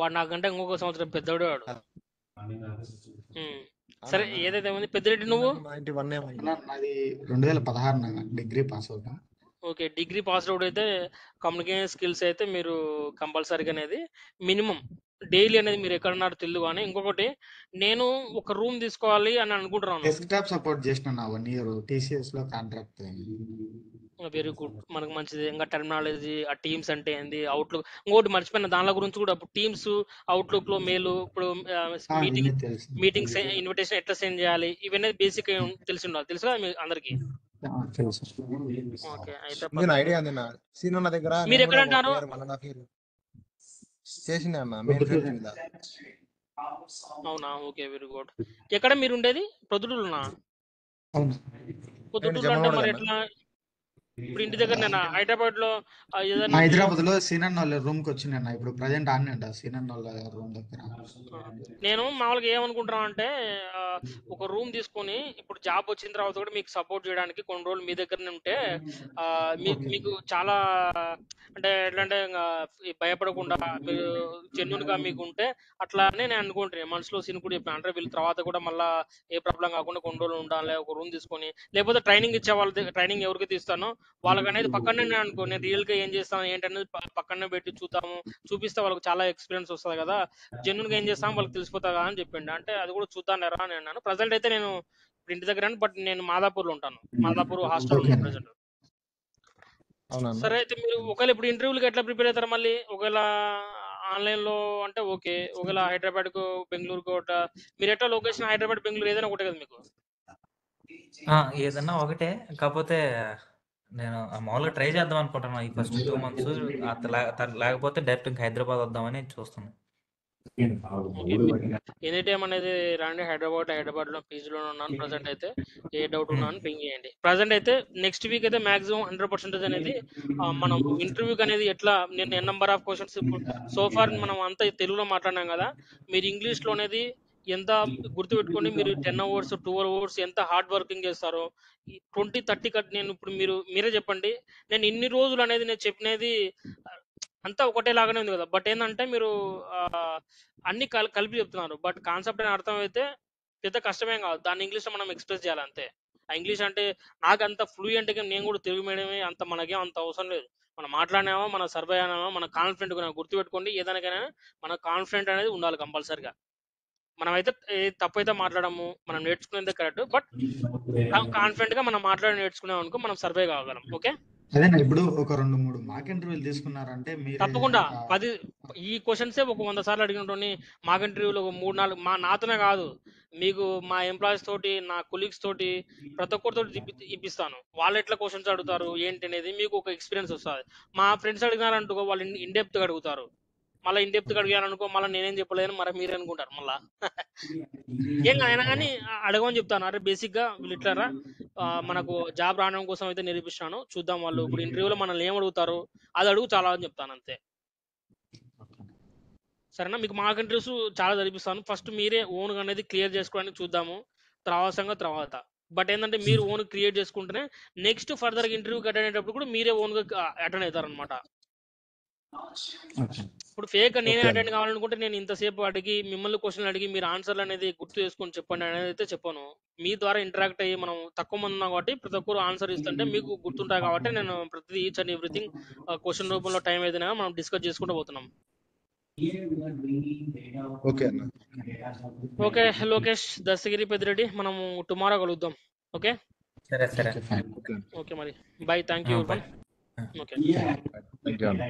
వాడు నాకంటే ఇంకొక సంవత్సరం పెద్దోడు వాడు. సరే, ఏదైతే ఉంది పెద్దిరెడ్డి నువ్వు? 2016 డిగ్రీ పాస్ అవుతా. ఓకే, డిగ్రీ పాస్ అవుట్ అయితే కమ్యూనికేషన్ స్కిల్స్ అయితే మీరు కంపల్సరీగా అనేది మినిమం డైలీ అనేది మీరు ఎక్కడున్నారో తెలియదు. కానీ ఇంకొకటి, నేను ఒక రూమ్ తీసుకోవాలి అని అనుకుంటున్నాను. డెస్క్టాప్ సపోర్ట్ చేసిన నా 1 year TCS లో కాంట్రాక్ట్. Very good. మనకు మంచిది. ఇంకా టెర్మినాలజీ, ఆ టీమ్స్ అంటే ఏంది, అవుట్లుక్, ఇంకోటి మర్చిపోయిన దానిల గురించి కూడా. ఇప్పుడు టీమ్స్ అవుట్లుక్ లో మెయిల్, ఇప్పుడు మీటింగ్ అవన్నీ తెలుసు. మీటింగ్స్ ఇన్విటేషన్ ఎట్లా సెండ్ చేయాలి, ఇవన్నీ బేసిక్ తెలిసి ఉండాలి. తెలుసు కదా మీ అందరికి? తెలుసు. ఓకే, అయితే నేను ఐడియా ఉంది నా సీన్ అన్న దగ్గర. మీరు నేను ఎక్కడ కూడా అంటారు? 1.5 year చేసిండే అన్న మెయిన్ ఫ్రేమ్ మీద. అవునా, ఓకే, వెరీ గుడ్. ఎక్కడ మీరు ఉండేది? ప్రొద్దుటూరులోనా? అవును. పొద్దుటూరులో అంటే మరి ఎట్లా? ఇప్పుడు ఇంటి దగ్గర నేను హైదరాబాద్ లో ఏదైనా హైదరాబాద్ లో సీనన్ వాళ్ళ రూమ్ కి వచ్చిన ఇప్పుడు ప్రజెంట్ ఆడనే ఉంటా సీనన్ వాళ్ళ రూమ్ దగ్గర. నేను మామూలుగా ఏమనుకుంటున్నా అంటే ఒక రూమ్ తీసుకొని ఇప్పుడు జాబ్ వచ్చిన తర్వాత కూడా మీకు సపోర్ట్ చేయడానికి కొన్ని రోజులు మీ దగ్గరనే ఉంటే మీకు చాలా అంటే ఎట్లా అంటే భయపడకుండా మీరు జెన్యున్ గా మీకు ఉంటే అట్లానే నేను అనుకుంటున్నాను మనసులో. సీన్ కూడా చెప్పాను అంటే వీళ్ళ తర్వాత కూడా మళ్ళీ ఏ ప్రాబ్లం కాకుండా కొన్ని రోజులు ఉండాలి ఒక రూమ్ తీసుకొని. లేకపోతే ట్రైనింగ్ ఇచ్చే వాళ్ళ ట్రైనింగ్ ఎవరికి తీస్తానో వాళ్ళకి అనేది పక్కనే నేను అనుకో, నేను రియల్ గా ఏం చేస్తాను ఏంటనేది పక్కనే పెట్టి చూపిస్తే వాళ్ళకి చాలా ఎక్స్పీరియన్స్ వస్తుంది కదా. జెన్యున్ గా ఏం చేస్తాం వాళ్ళకి తెలిసిపోతా కదా అని చెప్పిండు. అంటే అది కూడా చూద్దాం లేరా అని అన్నాను. ప్రజెంట్ అయితే నేను ఇంటి దగ్గర, బట్ నేను మాదాపూర్ లో ఉంటాను. మాదాపూర్ హాస్టల్ ఉన్నాను ప్రజెంట్. సరే, అయితే మీరు ఒకవేళ ఇప్పుడు ఇంటర్వ్యూలకి ఎట్లా ప్రిపేర్ అవుతారు మళ్ళీ? ఒకవేళ ఆన్లైన్ లో అంటే ఓకే, ఒకవేళ హైదరాబాద్ కు బెంగళూరుకు మీరు ఎట్లా లొకేషన్ హైదరాబాద్ బెంగళూరు ఏదైనా ఒకటే కదా మీకు? ఏదన్నా ఒకటే. కాకపోతే నేను మామూలుగా ట్రై చేద్దాం అనుకుంటున్నా ఈ ఫస్ట్ 2 months. లేకపోతే డైరెక్ట్ ఇంకా హైదరాబాద్ వద్దామని చూస్తున్నాను. ఓకే, ఎనీ టైం అనేది రండి హైదరాబాద్ లో పీజీలో ఉన్నాను ప్రజెంట్ అయితే. ఏ డౌట్ ఉన్నా అని పింగ్ చేయండి. ప్రజెంట్ అయితే నెక్స్ట్ వీక్ అయితే మాక్సిమం 100% అనేది మనం ఇంటర్వ్యూకి అనేది ఎట్లా, నేను ఎన్ నెంబర్ ఆఫ్ క్వశ్చన్స్ ఇప్పుడు సోఫార్ మనం అంతా తెలుగులో మాట్లాడినాం కదా. మీరు ఇంగ్లీష్ లో అనేది ఎంత గుర్తుపెట్టుకోండి. మీరు 10 hours 12 hours ఎంత హార్డ్ వర్కింగ్ చేస్తారో 20-30 నేను ఇప్పుడు మీరే చెప్పండి. నేను ఇన్ని రోజులు అనేది నేను చెప్పినది అంతా ఒకటేలాగానే ఉంది కదా. బట్ ఏంటంటే మీరు అన్ని కలిపి చెప్తున్నారు. బట్ కాన్సెప్ట్ అని అర్థమైతే పెద్ద కష్టమేం కాదు. దాన్ని ఇంగ్లీష్లో మనం ఎక్స్ప్రెస్ చేయాలి అంతే. ఆ ఇంగ్లీష్ అంటే నాకు అంత ఫ్లూయెంట్గా, నేను కూడా తెలుగు మీడియమే, అంత మనకేం అంత అవసరం లేదు. మనం మాట్లాడినామో, మన సర్వే అయినామో, మన కాన్ఫిడెంట్గా గుర్తుపెట్టుకోండి. ఏదానికైనా మన కాన్ఫిడెంట్ అనేది ఉండాలి కంపల్సరిగా. మనమైతే తప్పైతే మాట్లాడము, మనం నేర్చుకునేది కరెక్ట్. బట్ కాన్ఫిడెంట్ గా మనం నేర్చుకున్నాం అనుకో మనం సర్వే కాగలం. ఓకే, అదేనా ఇప్పుడు ఒక 2-3 మాక్ ఇంటర్వ్యూలు తీసుకున్నారంటే మీరే తప్పకుండా 10 ఈ క్వశ్చన్సే ఒక 100 సార్లు అడిగినటువంటి మాక్ ఇంటర్వ్యూలో 3-4 నాతోనే కాదు, మీకు మా ఎంప్లాయీస్ తోటి, నా కొలీగ్స్ తోటి, ప్రతి ఒక్కరితో ఇప్పిస్తాను. వాళ్ళు ఎట్లా క్వశ్చన్స్ అడుగుతారు ఏంటి అనేది మీకు ఒక ఎక్స్పీరియన్స్ వస్తుంది. మా ఫ్రెండ్స్ అడిగినారంటుకో వాళ్ళు ఇన్డెప్త్ గా అడుగుతారు. మళ్ళీ ఇన్డెప్త్ గా అడిగాను మరి నేనేం చెప్పలేను, మరి మీరు అనుకుంటారు మళ్ళా. ఏం అయినా కానీ అడగమని చెప్తాను. అరే బేసిక్ గా వీళ్ళు ఇట్లారా మనకు జాబ్ రావడం కోసం అయితే నిరూపిస్తున్నాను, చూద్దాం వాళ్ళు ఇప్పుడు ఇంటర్వ్యూలో మనల్ని ఏం అడుగుతారు అది అడుగు చాలా అని చెప్తాను అంతే. సరేనా? మీకు మాక్ ఇంటర్వ్యూస్ చాలా జరిపిస్తాను. ఫస్ట్ మీరే ఓన్ అనేది క్లియర్ చేసుకోవడానికి చూద్దాము, తర్వాత. బట్ ఏంటంటే మీరు ఓన్ క్రియేట్ చేసుకుంటేనే నెక్స్ట్ ఫర్దర్ ఇంటర్వ్యూకి అటెండ్ అయ్యేటప్పుడు కూడా మీరే ఓన్ గా అటెండ్ అవుతారు అనమాట. ఇప్పుడు ఫేక్ నేనే అటెండ్ కావాలనుకుంటే నేను ఇంతసేపు అడిగి మిమ్మల్ని క్వశ్చన్ అడిగి మీరు ఆన్సర్లు అనేది గుర్తు చేసుకొని చెప్పండి అనేది అయితే చెప్పాను. మీ ద్వారా ఇంటరాక్ట్ అయ్యి మనం తక్కువ మంది ఉన్నాం కాబట్టి ప్రతి ఒక్కరు ఆన్సర్ ఇస్తుంటే మీకు గుర్తుంటాయి కాబట్టి నేను ప్రతి ఈచ్ అండ్ ఎవ్రీథింగ్ క్వశ్చన్ రూపంలో టైం ఏదైనా మనం డిస్కస్ చేసుకుంటూ పోతున్నాం. ఓకే లోకేష్, దస్తగిరి, పెద్దిరెడ్డి, మనము టుమారో కలుద్దాం. ఓకే సరే. ఓకే మరి by. Thank you. By. Okay. Thank you.